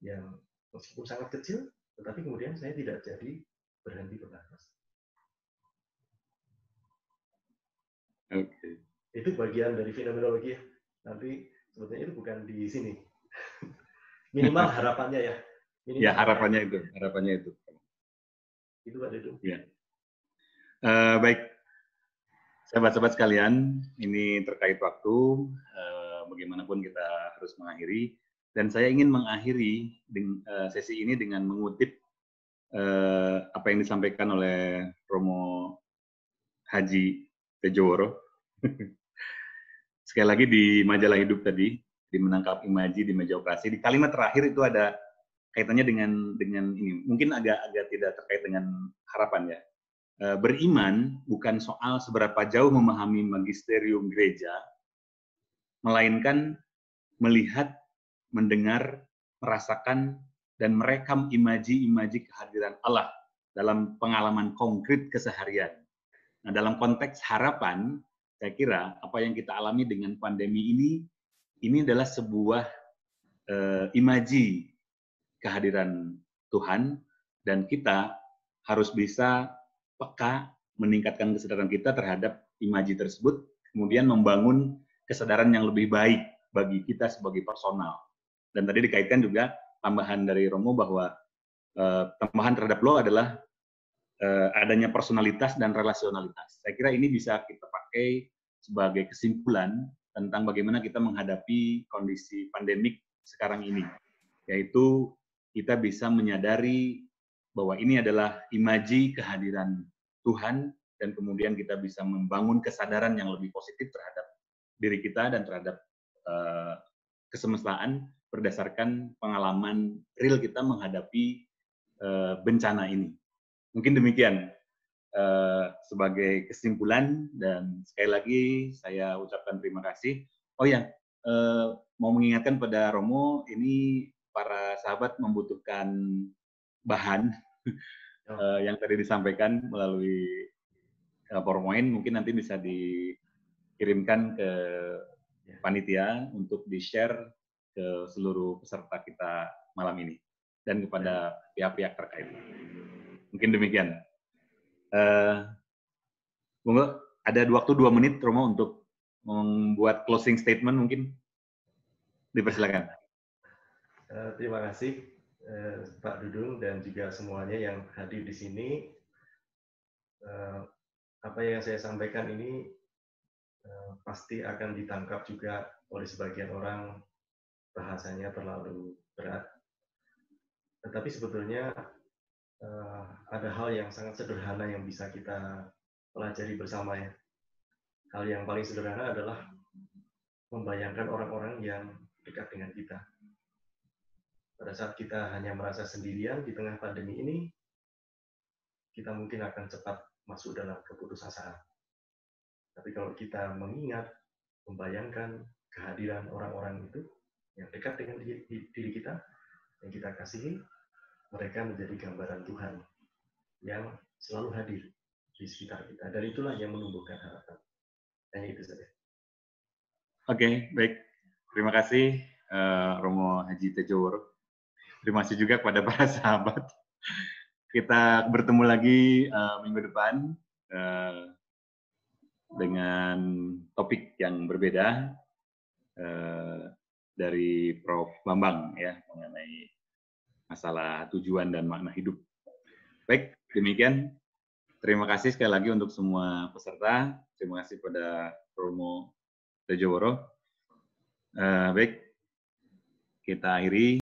yang meskipun sangat kecil, tetapi kemudian saya tidak jadi berhenti bernafas. Okay. Itu bagian dari fenomenologi ya. Nanti sebetulnya itu bukan di sini. Minimal harapannya ya. Minimal ya harapannya itu. Itu ada itu. Ya. Baik, sahabat-sahabat sekalian, ini terkait waktu. Bagaimanapun kita harus mengakhiri. Dan saya ingin mengakhiri sesi ini dengan mengutip apa yang disampaikan oleh Romo Haji Tejoworo. Sekali lagi di majalah Hidup tadi, di menangkap imaji di meja operasi, di kalimat terakhir itu ada kaitannya dengan ini. Mungkin agak tidak terkait dengan harapan ya. Beriman bukan soal seberapa jauh memahami magisterium gereja, melainkan melihat, mendengar, merasakan, dan merekam imaji-imaji kehadiran Allah dalam pengalaman konkret keseharian. Nah, dalam konteks harapan, saya kira apa yang kita alami dengan pandemi ini adalah sebuah imaji kehadiran Tuhan, dan kita harus bisa peka meningkatkan kesadaran kita terhadap imaji tersebut, kemudian membangun kesadaran yang lebih baik bagi kita sebagai personal. Dan tadi dikaitkan juga tambahan dari Romo bahwa tambahan terhadap law adalah adanya personalitas dan relasionalitas. Saya kira ini bisa kita pakai sebagai kesimpulan tentang bagaimana kita menghadapi kondisi pandemik sekarang ini, yaitu kita bisa menyadari bahwa ini adalah imaji kehadiran Tuhan, dan kemudian kita bisa membangun kesadaran yang lebih positif terhadap diri kita dan terhadap kesemestaan berdasarkan pengalaman real kita menghadapi bencana ini. Mungkin demikian sebagai kesimpulan, dan sekali lagi saya ucapkan terima kasih. Oh ya, mau mengingatkan pada Romo, ini para sahabat membutuhkan bahan yang tadi disampaikan melalui PowerPoint, mungkin nanti bisa dikirimkan ke panitia untuk di-share ke seluruh peserta kita malam ini dan kepada pihak-pihak terkait. Mungkin demikian. Monggo, ada waktu 2 menit, Romo, untuk membuat closing statement mungkin. Dipersilakan. Terima kasih Pak Dudung dan juga semuanya yang hadir di sini. Apa yang saya sampaikan ini pasti akan ditangkap juga oleh sebagian orang, bahasanya terlalu berat. Tetapi sebetulnya ada hal yang sangat sederhana yang bisa kita pelajari bersama ya. Hal yang paling sederhana adalah membayangkan orang-orang yang dekat dengan kita. Pada saat kita hanya merasa sendirian di tengah pandemi ini, kita mungkin akan cepat masuk dalam keputusasaan. Tapi kalau kita mengingat, membayangkan kehadiran orang-orang itu yang dekat dengan diri kita, yang kita kasihi, mereka menjadi gambaran Tuhan yang selalu hadir di sekitar kita. Dan itulah yang menumbuhkan harapan. Hanya itu saja. Oke, baik. Terima kasih Romo Haji Tejoworo. Terima kasih juga kepada para sahabat. Kita bertemu lagi minggu depan dengan topik yang berbeda dari Prof. Bambang ya, mengenai masalah tujuan dan makna hidup. Baik, demikian. Terima kasih sekali lagi untuk semua peserta. Terima kasih pada Romo Tejoworo. Baik, kita akhiri.